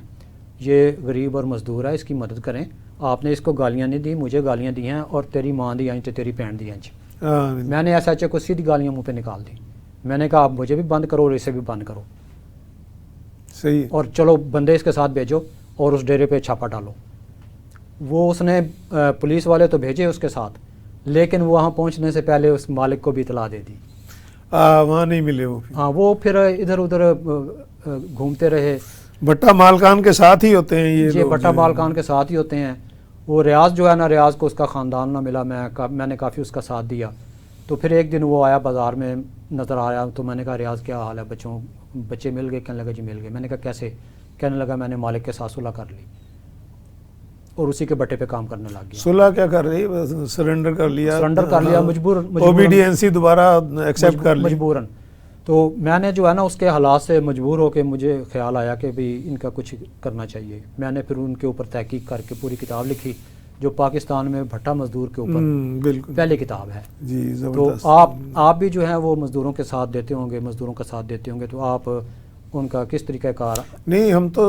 یہ غریب اور مزدور ہے، اس کی مدد کریں۔ آپ نے اس کو گالیاں نہیں دی، مجھے گالیاں دی ہیں، اور تیری ماں دی آئیں تو تیری بہن دی آئیں۔ میں نے ایس ایچ او کو سیدھی گالیاں منہ پہ نکال دی۔ میں نے کہا آپ مجھے بھی بند کرو اور اسے بھی بند کرو، صحیح، اور چلو بندے اس کے ساتھ بھیجو اور اس ڈیرے پہ چھاپا ڈالو۔ وہ اس نے پولیس والے تو بھیجے اس کے ساتھ، لیکن وہاں پہنچنے سے پہلے اس مالک کو بھی اطلاع دے دی۔ وہاں نہیں ملے وہ۔ ہاں، وہ پھر ادھر ادھر گھومتے رہے۔ بھٹا مالکان کے ساتھ ہی ہوتے ہیں یہ لوگ، بھٹا مالکان کے ساتھ ہی ہوتے ہیں۔ وہ ریاض جو ہے نا، ریاض کو اس کا خاندان نہ ملا، میں نے کافی اس کا ساتھ دیا۔ تو پھر ایک دن وہ آیا بازار میں نظر آیا، تو میں نے کہا ریاض کیا حال ہے، بچے مل گئے؟ کہنے لگا جی مل گئے۔ میں نے کہا کیسے؟ کہنے لگا میں نے مالک کے ساتھ صلح کر لی اور اسی کے بٹے پہ کام کرنے لگ گیا۔ صلح کیا کر رہی؟ سرنڈر کر لیا، مجبوراً دوبارہ ایکسیپٹ کر لی مجبوراً۔ تو میں نے جو ہے نا اس کے حالات سے مجبور ہو کے مجھے خیال آیا کہ بھی ان کا کچھ کرنا چاہیے۔ میں نے پھر ان کے اوپر تحقیق کر کے پوری کتاب لکھی، جو پاکستان میں بھٹا مزدور کے اوپر بالکل پہلی کتاب ہے۔ جی، تو زبردست۔ آپ بھی جو ہیں وہ مزدوروں کے ساتھ دیتے ہوں گے، مزدوروں کا ساتھ دیتے ہوں گے، تو آپ ان کا کس طریقہ کار؟ نہیں، ہم تو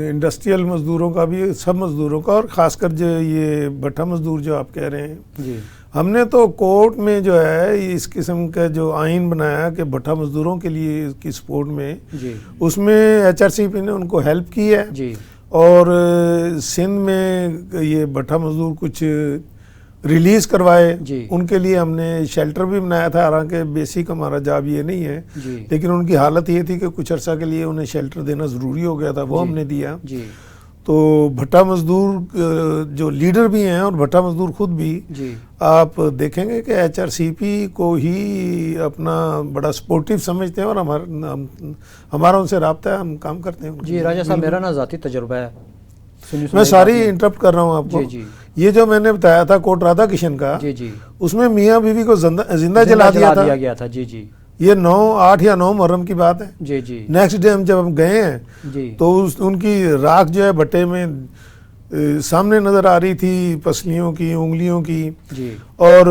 انڈسٹریل مزدوروں کا بھی، سب مزدوروں کا، اور خاص کر جو یہ بھٹا مزدور جو آپ کہہ رہے ہیں، جی، ہم نے تو کورٹ میں جو ہے اس قسم کا جو آئین بنایا کہ بھٹا مزدوروں کے لیے اس کی سپورٹ میں، جی، اس میں ایچ آر سی پی نے ان کو ہیلپ کی ہے، جی، اور سندھ میں یہ بھٹا مزدور کچھ ریلیز کروائے، جی، ان کے لیے ہم نے شیلٹر بھی بنایا تھا، حالانکہ بیسک ہمارا جاب یہ نہیں ہے، جی، لیکن ان کی حالت یہ تھی کہ کچھ عرصہ کے لیے انہیں شیلٹر دینا ضروری ہو گیا تھا، وہ ہم نے دیا۔ جی، تو بھٹا مزدور جو لیڈر بھی ہیں اور بھٹا مزدور خود بھی، جی، آپ دیکھیں گے کہ ایچ آر سی پی کو ہی اپنا بڑا سپورٹیو سمجھتے ہیں، اور ہمارا ان سے رابطہ ہے، ہم کام کرتے ہیں۔ جی راجہ صاحب، میرا نا ذاتی تجربہ ہے، میں ساری انٹرپٹ کر رہا ہوں آپ کو۔ جی، جی، یہ جو میں نے بتایا تھا کوٹ رادھا کشن کا، جی، جی، اس میں میاں بیوی کو زندہ جلا دیا گیا تھا۔ جی، جی، یہ 8 یا 9 محرم کی بات ہے۔ جی، جی، نیکسٹ ڈے ہم جب گئے ہیں جی، تو ان کی راکھ جو ہے بھٹے میں سامنے نظر آ رہی تھی، پسلیوں کی، انگلیوں کی، جی، اور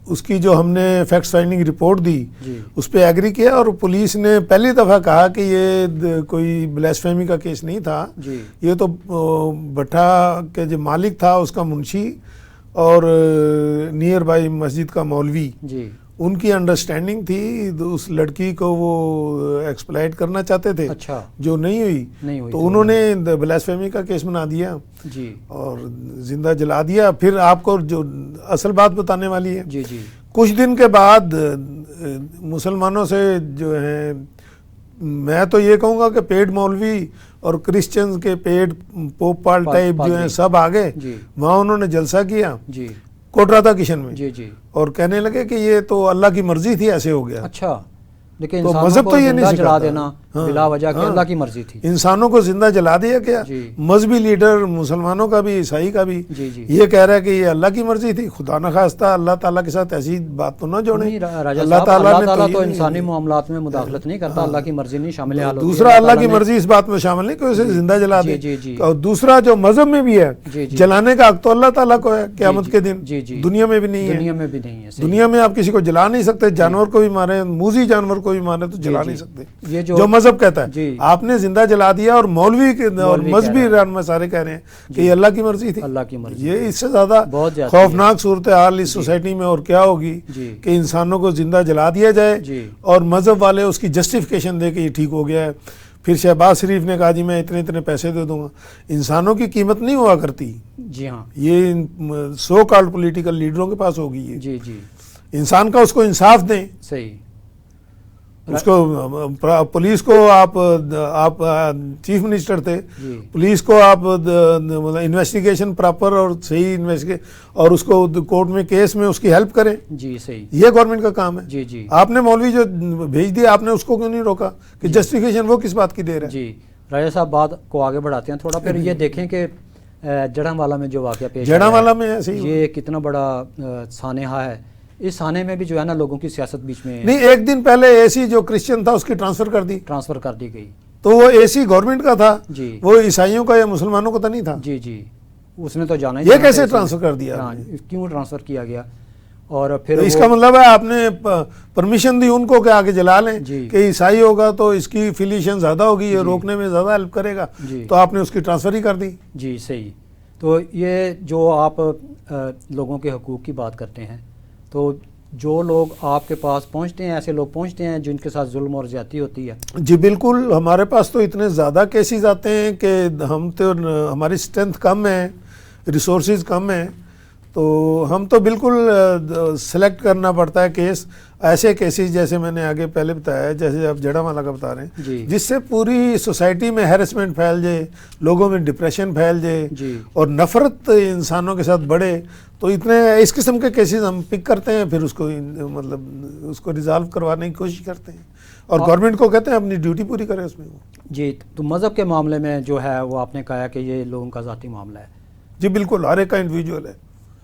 اس کی جو ہم نے فیکٹ فائنڈنگ رپورٹ دی، جی، اس پہ ایگری کیا، اور پولیس نے پہلی دفعہ کہا کہ یہ کوئی بلیسفیمی کا کیس نہیں تھا، جی، یہ تو بھٹا کے جو مالک تھا اس کا منشی اور نیئر بائی مسجد کا مولوی، جی، ان کی انڈرسٹینڈنگ تھی، اس لڑکی کو وہ ایکسپلائٹ کرنا چاہتے تھے، اچھا، جو نہیں ہوئی، تو انہوں نے بلیسفیمی کا کیس بنا دیا جی، اور زندہ جلا دیا۔ پھر آپ کو جو اصل بات بتانے والی ہے، جی، جی، کچھ دن کے بعد مسلمانوں سے جو ہیں، میں تو یہ کہوں گا کہ پیڈ مولوی اور کرسچنز کے پیڈ پوپ پال ٹائپ جو ہیں سب آگے، جی، وہاں انہوں نے جلسہ کیا جی، کوٹ رادھا کشن میں، جی، جی، اور کہنے لگے کہ یہ تو اللہ کی مرضی تھی، ایسے ہو گیا۔ اچھا، لیکن تو انسانوں مذہب کو تو یہ زندہ نہیں جلا سکھاتا، دینا بلا وجہ کہ اللہ کی مرضی تھی۔ انسانوں کو زندہ جلا دیا کیا؟ جی، مذہبی لیڈر مسلمانوں کا بھی، عیسائی کا بھی، جی، جی، یہ کہہ رہا ہے کہ یہ اللہ کی مرضی تھی، خدا نخواستہ اللہ تعالیٰ کے ساتھ ایسی بات تو نہ جوڑیں۔ نہیں راجہ اللہ صاحب، تعالیٰ اللہ تعالیٰ تو یہ انسانی معاملات میں مداخلت نہیں کرتا، اللہ کی مرضی نہیں شامل حال ہوتی ہے۔ دوسرا اللہ کی مرضی اس بات میں شامل نہیں کہ اسے زندہ جلا دے، جی، جی، اور دوسرا جو مذہب میں بھی ہے، جی، جی، جلانے کا حق تو اللہ تعالیٰ کو ہے قیامت کے دن، جی، جی، دنیا میں بھی نہیں دنیا ہے۔ میں بھی نہیں ہے، دنیا میں آپ کسی کو جلا نہیں سکتے، جانور کو بھی مارے، موذی جانور کو بھی مارے تو جلا نہیں سکتے۔ یہ جو مذہب مذہب کہتا ہے. جی. آپ نے زندہ جلا دیا اور مولوی اور مذہبی رہنما سارے کہہ رہے ہیں کہ یہ اللہ کی مرضی تھی. اللہ کی مرضی. یہ اس سے زیادہ خوفناک صورتحال اس سوسائٹی میں اور کیا ہوگی کہ انسانوں کو زندہ جلا دیا جائے اور مذہب والے اس کی جسٹیفیکیشن دے کہ یہ ٹھیک ہو گیا ہے. پھر شہباز شریف نے کہا جی میں اتنے پیسے دے دوں گا. انسانوں کی قیمت نہیں ہوا کرتی. جی ہاں. یہ سو کالڈ پولیٹیکل لیڈروں کے پاس ہوگی. یہ جی جی. انسان کا اس کو انصاف دیں. صحیح. اس کو پولیس کو آپ چیف منسٹر تھے, پولیس کو آپ انویسٹیگیشن پراپر اور صحیح انویسٹیگیشن اور اس کو کورٹ میں کیس میں اس کی ہیلپ کریں. جی صحیح. یہ گورنمنٹ کا کام ہے. جی جی. آپ نے مولوی جو بھیج دیا آپ نے اس کو کیوں نہیں روکا کہ جسٹیفیکیشن وہ کس بات کی دے رہا ہے. جی راجہ صاحب بات کو آگے بڑھاتے ہیں تھوڑا. پھر یہ دیکھیں کہ جڑاں میں جو واقعہ پیش جڑاں میں یہ کتنا بڑا سانحہ ہے. اس سانے میں بھی جو ہے نا لوگوں کی سیاست بیچ میں نہیں. ایک دن پہلے اے سی جو کرسچن تھا اس کی ٹرانسفر کر دی گئی. تو وہ اے سی گورنمنٹ کا تھا. جی. وہ عیسائیوں کا یا مسلمانوں کا تو نہیں تھا. جی جی. اس نے تو جانا ہی. یہ کیسے ٹرانسفر کر دیا؟ کیوں ٹرانسفر کیا گیا؟ اور پھر اس کا مطلب ہے آپ نے پرمیشن دی ان کو کہ آگے جلا لیں کہ عیسائی ہوگا تو اس کی فیلیشن زیادہ ہوگی, یہ روکنے میں زیادہ ہیلپ کرے گا, تو آپ نے اس کی ٹرانسفر ہی کر دی. جی صحیح. تو یہ جو آپ لوگوں کے حقوق کی بات کرتے ہیں, تو جو لوگ آپ کے پاس پہنچتے ہیں, ایسے لوگ پہنچتے ہیں جن کے ساتھ ظلم اور زیادتی ہوتی ہے. جی بالکل. ہمارے پاس تو اتنے زیادہ کیسز آتے ہیں کہ ہماری اسٹرینتھ کم ہے, ریسورسز کم ہیں, تو ہم تو بالکل سلیکٹ کرنا پڑتا ہے کیس. ایسے کیسز جیسے میں نے آگے پہلے بتایا, جیسے آپ جڑاں والا کا بتا رہے ہیں, جس سے پوری سوسائٹی میں ہیرسمنٹ پھیل جائے, لوگوں میں ڈپریشن پھیل جائے اور نفرت انسانوں کے ساتھ بڑھے, تو اتنے اس قسم کے کیسز ہم پک کرتے ہیں, پھر اس کو ریزالو کروانے کی کوشش کرتے ہیں اور گورنمنٹ کو کہتے ہیں اپنی ڈیوٹی پوری کریں اس میں. جی. تو مذہب کے معاملے میں جو ہے وہ آپ نے کہا کہ یہ لوگوں کا ذاتی معاملہ ہے. جی بالکل. ہر ایک کا انڈیویجول ہے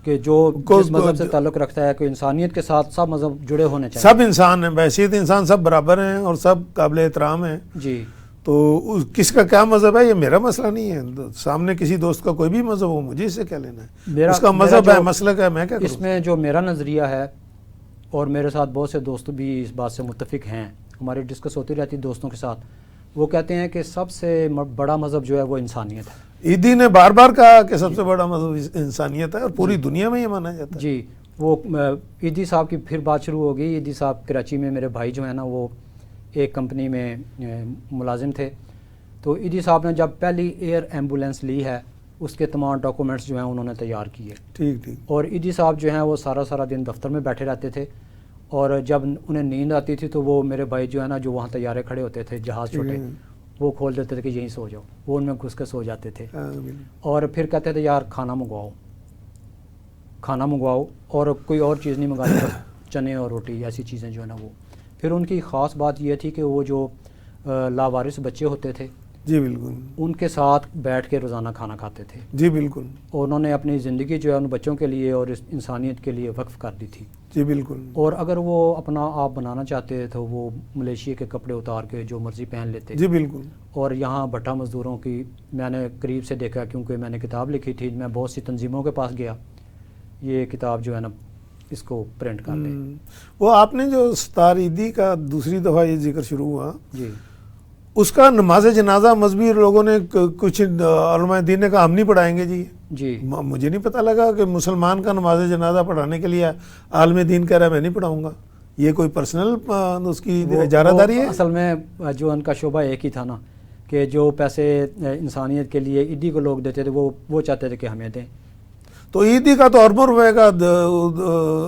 کہ جو جس مذہب سے تعلق رکھتا ہے, کہ انسانیت کے ساتھ سب مذہب جڑے ہونے چاہیے. سب انسان ہیں, بحیثیت انسان سب برابر ہیں اور سب قابل احترام ہیں. جی. تو کس کا کیا مذہب ہے یہ میرا مسئلہ نہیں ہے. سامنے کسی دوست کا کوئی بھی مذہب ہو, مجھے اس سے کیا لینا ہے. اس کا مذہب ہے, مسلک ہے, میں کیا کروں. اس میں جو میرا نظریہ ہے, اور میرے ساتھ بہت سے دوست بھی اس بات سے متفق ہیں, ہماری ڈسکس ہوتی رہتی دوستوں کے ساتھ, وہ کہتے ہیں کہ سب سے بڑا مذہب جو ہے وہ انسانیت ہے. عیدی نے بار بار کہا کہ سب سے بڑا مذہب انسانیت ہے, اور پوری دنیا میں یہ مانا جاتا ہے. جی. وہ عیدی صاحب کی پھر بات شروع ہو گئی. عیدی صاحب کراچی میں میرے بھائی جو ہیں نا وہ ایک کمپنی میں ملازم تھے. تو عیدی صاحب نے جب پہلی ایئر ایمبولینس لی ہے, اس کے تمام ڈاکومنٹس جو ہیں انہوں نے تیار کیے. ٹھیک. اور عیدی صاحب جو ہیں وہ سارا دن دفتر میں بیٹھے رہتے تھے, اور جب انہیں نیند آتی تھی تو وہ میرے بھائی جو ہے نا جو وہاں طیارے کھڑے ہوتے تھے, جہاز چھوٹے, وہ کھول دیتے تھے کہ یہیں سو جاؤ. وہ ان میں گھس کے سو جاتے تھے, اور پھر کہتے تھے یار کھانا منگواؤ, اور کوئی اور چیز نہیں منگانی, بس چنے اور روٹی ایسی چیزیں جو ہے نا وہ. پھر ان کی خاص بات یہ تھی کہ وہ جو لاوارث بچے ہوتے تھے, جی بالکل, ان کے ساتھ بیٹھ کے روزانہ کھانا کھاتے تھے. جی بالکل. اور انہوں نے اپنی زندگی جو ہے ان بچوں کے لیے اور انسانیت کے لیے وقف کر دی تھی. جی بالکل. اور اگر وہ اپنا آپ بنانا چاہتے تو وہ ملیشیا کے کپڑے اتار کے جو مرضی پہن لیتے. جی بالکل. اور یہاں بھٹا مزدوروں کی میں نے قریب سے دیکھا, کیونکہ میں نے کتاب لکھی تھی, میں بہت سی تنظیموں کے پاس گیا, یہ کتاب جو ہے نا اس کو پرنٹ کر دیں. وہ آپ نے جو ستار عیدی کا دوسری دفعہ یہ ذکر شروع ہوا, جی, اس کا نماز جنازہ مذہبی لوگوں نے کچھ علماء دین نے کہا ہم نہیں پڑھائیں گے. جی مجھے نہیں پتہ لگا کہ مسلمان کا نماز جنازہ پڑھانے کے لیے عالم دین کہہ رہا ہے میں نہیں پڑھاؤں گا. یہ کوئی پرسنل اس کی اجارہ داری ہے. اصل میں جو ان کا شعبہ ایک ہی تھا نا, کہ جو پیسے انسانیت کے لیے عیدی کو لوگ دیتے تھے وہ چاہتے تھے کہ ہمیں دیں. تو عیدی کا تو اربوں روپے کا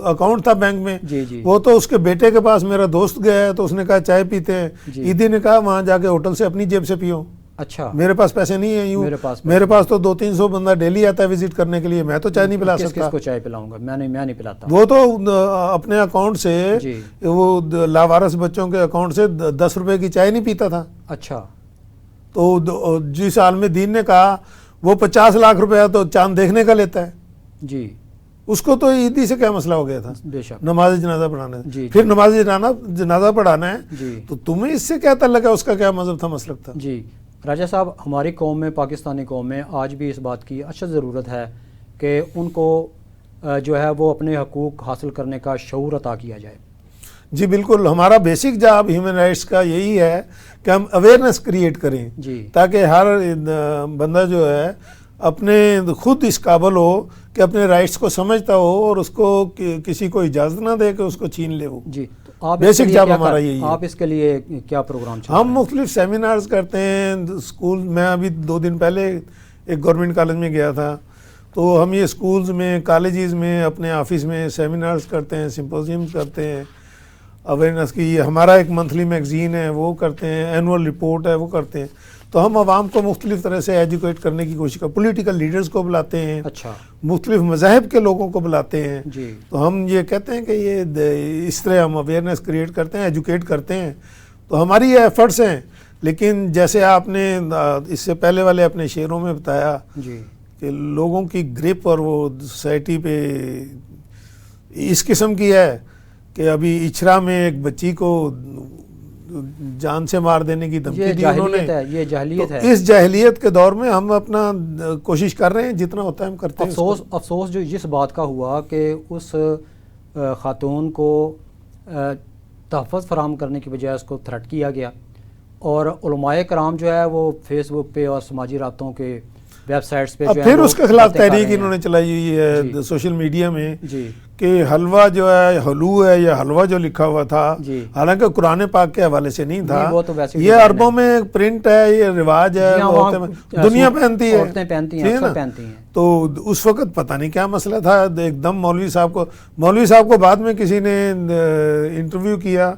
اکاؤنٹ تھا بینک میں. جی. وہ تو اس کے بیٹے کے پاس میرا دوست گیا ہے تو اس نے کہا چائے پیتے ہیں. عیدی نے کہا وہاں جا کے ہوٹل سے اپنی جیب سے پیو. اچھا. میرے پاس پیسے نہیں ہیں. میرے پاس تو 200-300 بندہ ڈیلی آتا ہے وزٹ کرنے کے لیے, میں تو چائے نہیں پلا سکتا. کس کو چائے پلاؤں گا, میں نہیں پلاتا. وہ تو اپنے اکاؤنٹ سے وہ لاوارث بچوں کے اکاؤنٹ سے 10 روپے کی چائے نہیں پیتا تھا. اچھا. تو جس عالم دین نے کہا وہ 50 لاکھ روپیہ تو چاند دیکھنے کا لیتا ہے. جی. اس کو تو عیدی سے کیا مسئلہ ہو گیا تھا, بے شک, نماز جنازہ پڑھانا ہے. جی. پھر نماز جنازہ پڑھانا ہے. جی. تو تمہیں اس سے کیا تعلق ہے, اس کا کیا مذہب تھا, مسلک تھا. جی. راجہ صاحب, ہماری قوم میں, پاکستانی قوم میں آج بھی اس بات کی اشد ضرورت ہے کہ ان کو جو ہے وہ اپنے حقوق حاصل کرنے کا شعور عطا کیا جائے. جی بالکل، ہمارا بیسک جاب ہیومن رائٹس کا یہی ہے کہ ہم اویئرنیس کریٹ کریں جی تاکہ ہر بندہ جو ہے اپنے خود اس قابل ہو کہ اپنے رائٹس کو سمجھتا ہو اور اس کو کسی کو اجازت نہ دے کہ اس کو چھین لے وہ. جی. تو آپ بیسک جاب ہمارا یہی ہے. آپ اس کے لیے کیا پروگرام چلا؟ ہم مختلف سیمینارز کرتے ہیں اسکول میں. ابھی 2 دن پہلے ایک گورنمنٹ کالج میں گیا تھا، تو ہم یہ اسکولز میں، کالجز میں، اپنے آفس میں سیمینارز کرتے ہیں، سمپوزیم کرتے ہیں اویئرنیس کی. یہ ہمارا ایک منتھلی میگزین ہے وہ کرتے ہیں، اینول رپورٹ ہے وہ کرتے ہیں. تو ہم عوام کو مختلف طرح سے ایجوکیٹ کرنے کی کوشش کرتے ہیں. پولیٹیکل لیڈرز کو بلاتے ہیں، اچھا، مختلف مذاہب کے لوگوں کو بلاتے ہیں. جی. تو ہم یہ کہتے ہیں کہ یہ اس طرح ہم اویئرنیس کریٹ کرتے ہیں، ایجوکیٹ کرتے ہیں. تو ہماری یہ ایفرٹس ہیں. لیکن جیسے آپ نے اس سے پہلے والے اپنے شعروں میں بتایا جی کہ لوگوں کی گرپ اور وہ سوسائٹی پہ اس قسم کی ہے کہ ابھی اچھرا میں ایک بچی کو جان سے مار دینے کی دھمکی دی انہوں نے. یہ جاہلیت ہے. اس جاہلیت کے دور میں ہم اپنا کوشش کر رہے ہیں، جتنا ہوتا ہے ہم کرتے ہیں. افسوس جو جس بات کا ہوا کہ اس خاتون کو تحفظ فراہم کرنے کی بجائے اس کو تھریٹ کیا گیا، اور علماء کرام جو ہے وہ فیس بک پہ اور سماجی رابطوں کے ویب سائٹس پہ پھر اس کے خلاف تحریک انہوں نے چلائی ہوئی ہے سوشل میڈیا میں جی کہ حلوہ جو ہے، حلو ہے یا حلوہ جو لکھا ہوا تھا، حالانکہ قرآن پاک کے حوالے سے نہیں تھا. یہ عربوں میں پرنٹ ہے، یہ رواج ہے، دنیا پہنتی ہے. تو اس وقت پتہ نہیں کیا مسئلہ تھا. ایک دم مولوی صاحب کو بعد میں کسی نے انٹرویو کیا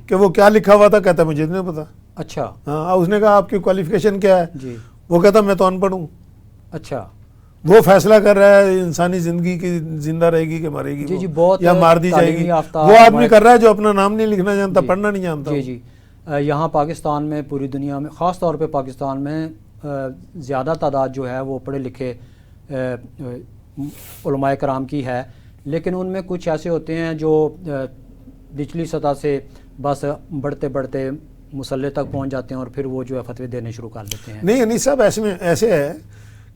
کہ وہ کیا لکھا ہوا تھا، کہتا مجھے نہیں پتا. اچھا. ہاں، اس نے کہا آپ کی کوالیفیکیشن کیا ہے؟ وہ کہتا میں تو ان پڑھ ہوں. اچھا. وہ فیصلہ کر رہا ہے انسانی زندگی کی زندہ رہے گی کہ مرے گی یا مار دی جائے گی. وہ آدمی کر رہا ہے جو اپنا نام نہیں لکھنا جانتا، پڑھنا نہیں جانتا. جی. یہاں پاکستان میں، پوری دنیا میں، خاص طور پہ پاکستان میں زیادہ تعداد جو ہے وہ پڑھے لکھے علماء کرام کی ہے، لیکن ان میں کچھ ایسے ہوتے ہیں جو نچلی سطح سے بس بڑھتے بڑھتے مسلح تک پہنچ جاتے ہیں اور پھر وہ جو ہے فتوے دینے شروع کر دیتے ہیں. نہیں انیس صاحب، ایسے ہے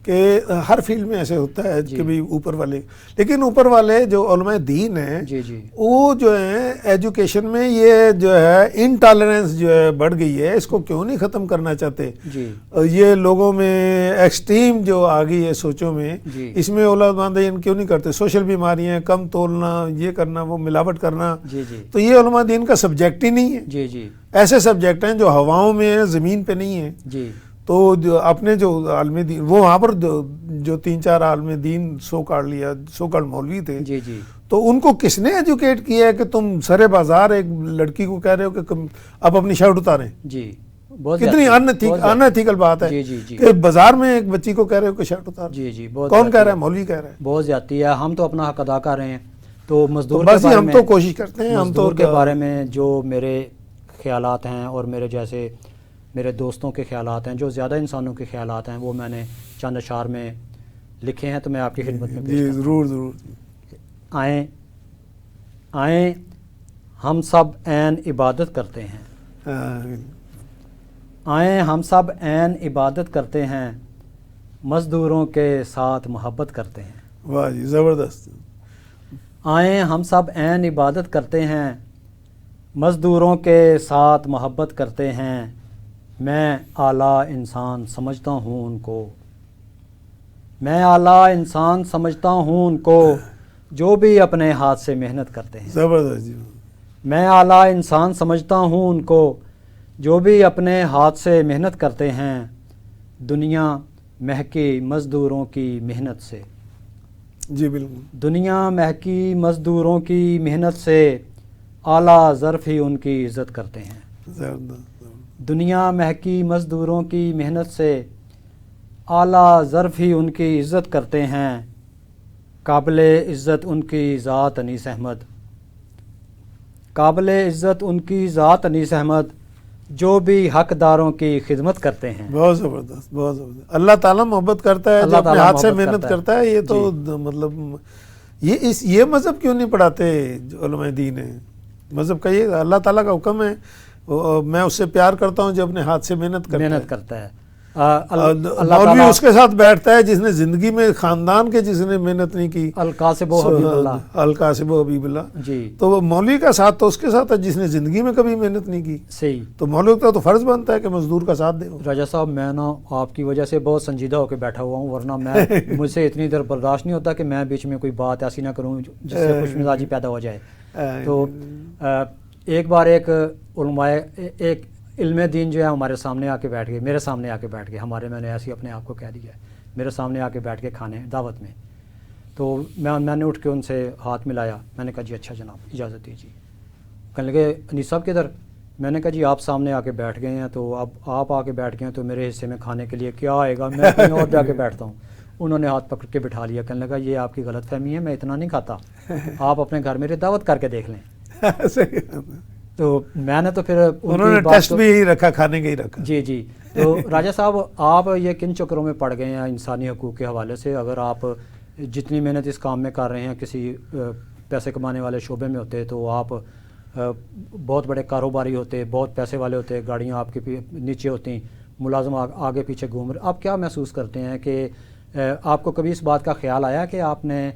کہ ہر فیلڈ میں ایسے ہوتا ہے کہ بھی اوپر والے، لیکن اوپر والے جو علماء دین ہیں وہ جو ہیں ایجوکیشن میں یہ جو ہے انٹالرنس جو ہے بڑھ گئی ہے، اس کو کیوں نہیں ختم کرنا چاہتے؟ یہ لوگوں میں ایکسٹریم جو آ گئی ہے سوچوں میں، اس میں اولاد ماندین کیوں نہیں کرتے؟ سوشل بیماریاں، کم تولنا، یہ کرنا، وہ ملاوٹ کرنا. تو یہ علماء دین کا سبجیکٹ ہی نہیں ہے. ایسے سبجیکٹ ہیں جو ہواؤں میں ہیں، زمین پہ نہیں ہیں. تو جو اپنے جو عالم دین، وہ وہاں پر جو 3-4 عالم دین سو کارڈ مولوی تھے، تو ان کو کس نے ایجوکیٹ کیا ہے کہ تم سرے بازار ایک لڑکی کو کہہ رہے ہو کہ اب اپنی شرٹ اتاریں؟ کتنی انایتھیکل بات ہے کہ بازار میں ایک بچی کو کہہ رہے ہو کہ شرٹ اتار. کون کہہ رہا ہے؟ مولوی کہہ رہا ہے. بہت زیادتی ہے. ہم تو اپنا حق ادا کر رہے ہیں. تو مزدور بس ہم تو کوشش کرتے ہیں. مزدور کے بارے میں جو میرے خیالات ہیں اور میرے دوستوں کے خیالات ہیں، جو زیادہ انسانوں کے خیالات ہیں، وہ میں نے چند اشعار میں لکھے ہیں، تو میں آپ کی خدمت میں پیش کرتا ہوں. ضرور. آئیں ہم سب عین عبادت کرتے ہیں. آئیں ہم سب عین عبادت کرتے ہیں، مزدوروں کے ساتھ محبت کرتے ہیں. واہ جی، زبردست. آئیں ہم سب عین عبادت کرتے ہیں، مزدوروں کے ساتھ محبت کرتے ہیں. میں اعلیٰ انسان سمجھتا ہوں ان کو، میں اعلیٰ انسان سمجھتا ہوں ان کو، جو بھی اپنے ہاتھ سے محنت کرتے ہیں. زبردست جی. میں اعلیٰ انسان سمجھتا ہوں ان کو، جو بھی اپنے ہاتھ سے محنت کرتے ہیں. دنیا مہکی مزدوروں کی محنت سے. جی بالکل. دنیا مہکی مزدوروں کی محنت سے، اعلیٰ ظرف ہی ان کی عزت کرتے ہیں. زبردست. دنیا مہکی مزدوروں کی محنت سے، اعلیٰ ظرف ہی ان کی عزت کرتے ہیں. قابل عزت ان کی ذات انیس احمد، قابل عزت ان کی ذات انیس احمد، جو بھی حقداروں کی خدمت کرتے ہیں. بہت زبردست، بہت زبردست. اللہ تعالیٰ محبت کرتا ہے جو اپنے ہاتھ سے محنت کرتا ہے. یہ تو مطلب یہ مذہب کیوں نہیں پڑھاتے جو علماء دین ہیں؟ مذہب کا یہ اللہ تعالیٰ کا حکم ہے، میں اس سے پیار کرتا ہوں جو اپنے ہاتھ سے محنت کرتا ہے. اللہ مولوی اس کے ساتھ بیٹھتا ہے جس نے زندگی میں خاندان کے جس نے محنت نہیں کی، القاسب و حبیب اللہ، القاسب و حبیب اللہ، جی تو وہ مولوی کا ساتھ تو اس کے ساتھ ہے جس نے زندگی میں کبھی محنت نہیں کی. صحیح. تو مولوی کا تو فرض بنتا ہے کہ مزدور کا ساتھ دے. راجہ صاحب میں نا آپ کی وجہ سے بہت سنجیدہ ہو کے بیٹھا ہوا ہوں، ورنہ میں مجھ سے اتنی دیر برداشت نہیں ہوتا کہ میں بیچ میں کوئی بات ایسی نہ کروں جس سے خوش مزاجی پیدا ہو جائے. تو ایک بار ایک علماء ایک علم دین جو ہے ہمارے سامنے آ کے بیٹھ گئے، میرے سامنے آ کے بیٹھ گئے، ہمارے میں نے ایسی اپنے آپ کو کہہ دیا ہے، میرے سامنے آ کے بیٹھ کے کھانے دعوت میں. تو میں نے اٹھ کے ان سے ہاتھ ملایا، میں نے کہا جی اچھا جناب اجازت دیجیے. کہنے لگے انیس صاحب کدھر؟ میں نے کہا جی آپ سامنے آ کے بیٹھ گئے ہیں، تو اب آپ آ کے بیٹھ گئے ہیں تو میرے حصے میں کھانے کے لیے کیا آئے گا، میں کہیں اور جا کے بیٹھتا ہوں. انہوں نے ہاتھ پکڑ کے بٹھا لیا، کہنے لگا یہ آپ کی غلط فہمی ہے، میں اتنا نہیں کھاتا، آپ اپنے گھر میری دعوت کر کے دیکھ لیں. تو میں نے تو پھر انہوں نے ٹیسٹ بھی یہی رکھا، کھانے کا ہی رکھا. جی جی. تو راجہ صاحب آپ یہ کن چکروں میں پڑ گئے ہیں انسانی حقوق کے حوالے سے؟ اگر آپ جتنی محنت اس کام میں کر رہے ہیں کسی پیسے کمانے والے شعبے میں ہوتے تو آپ بہت بڑے کاروباری ہوتے، بہت پیسے والے ہوتے، گاڑیاں آپ کے نیچے ہوتی، ملازم آگے پیچھے گھوم رہے. آپ کیا محسوس کرتے ہیں کہ آپ کو کبھی اس بات کا خیال آیا کہ آپ نے؟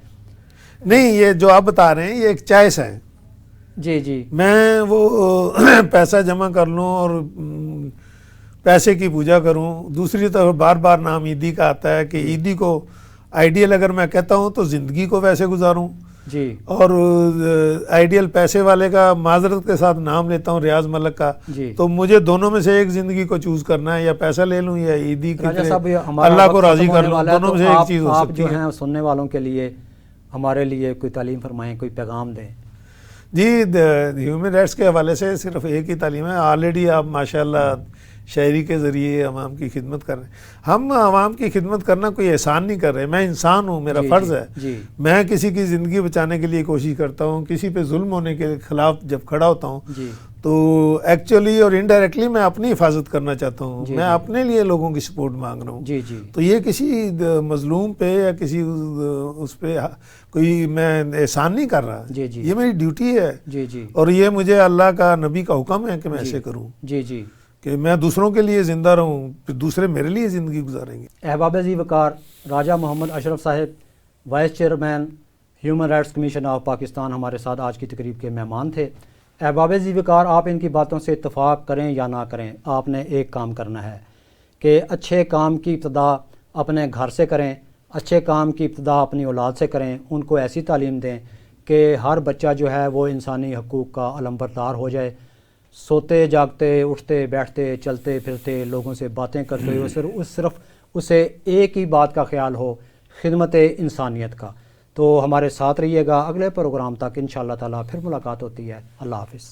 نہیں، یہ جو آپ بتا رہے ہیں یہ ایک چوائس ہے. جی جی. میں وہ پیسہ جمع کر لوں اور پیسے کی پوجا کروں. دوسری طرف بار بار نام عیدی کا آتا ہے کہ عیدی کو آئیڈیل اگر میں کہتا ہوں تو زندگی کو ویسے گزاروں جی. اور آئیڈیل پیسے والے کا معذرت کے ساتھ نام لیتا ہوں ریاض ملک کا. جی. تو مجھے دونوں میں سے ایک زندگی کو چوز کرنا ہے، یا پیسہ لے لوں یا عیدی کے اللہ اللہ کو راضی کر لوں. دونوں میں سے ایک چیز ہو آپ سکتی جو ہے. ہیں سننے والوں کے لیے ہمارے لیے کوئی تعلیم فرمائیں، کوئی پیغام دیں. جی، ہیومن رائٹس کے حوالے سے صرف ایک ہی تعلیم ہے. آلریڈی آپ ماشاءاللہ شاعری کے ذریعے عوام کی خدمت کر رہے ہیں. ہم عوام کی خدمت کرنا کوئی احسان نہیں کر رہے. میں انسان ہوں، میرا فرض ہے. میں کسی کی زندگی بچانے کے لیے کوشش کرتا ہوں، کسی پہ ظلم ہونے کے خلاف جب کھڑا ہوتا ہوں تو ایکچولی اور انڈائریکٹلی میں اپنی حفاظت کرنا چاہتا ہوں. میں اپنے لیے لوگوں کی سپورٹ مانگ رہا ہوں. تو یہ کسی مظلوم پہ یا کسی اس پہ کوئی میں احسان نہیں کر رہا. یہ میری ڈیوٹی ہے اور یہ مجھے اللہ کا نبی کا حکم ہے کہ میں ایسے کروں. کہ میں دوسروں کے لیے زندہ رہوں، پھر دوسرے میرے لیے زندگی گزاریں گے. احباب ذی وقار، راجہ محمد اشرف صاحب vice chairman human rights commission of Pakistan ہمارے ساتھ آج کی تقریب کے مہمان تھے. احباب ذی وقار، آپ ان کی باتوں سے اتفاق کریں یا نہ کریں، آپ نے ایک کام کرنا ہے کہ اچھے کام کی ابتدا اپنے گھر سے کریں، اچھے کام کی ابتدا اپنی اولاد سے کریں. ان کو ایسی تعلیم دیں کہ ہر بچہ جو ہے وہ انسانی حقوق کا علمبردار ہو جائے. سوتے جاگتے، اٹھتے بیٹھتے، چلتے پھرتے، لوگوں سے باتیں کرتے ہوئے صرف اسے ایک ہی بات کا خیال ہو، خدمت انسانیت کا. تو ہمارے ساتھ رہیے گا. اگلے پروگرام تک انشاءاللہ تعالیٰ پھر ملاقات ہوتی ہے. اللہ حافظ.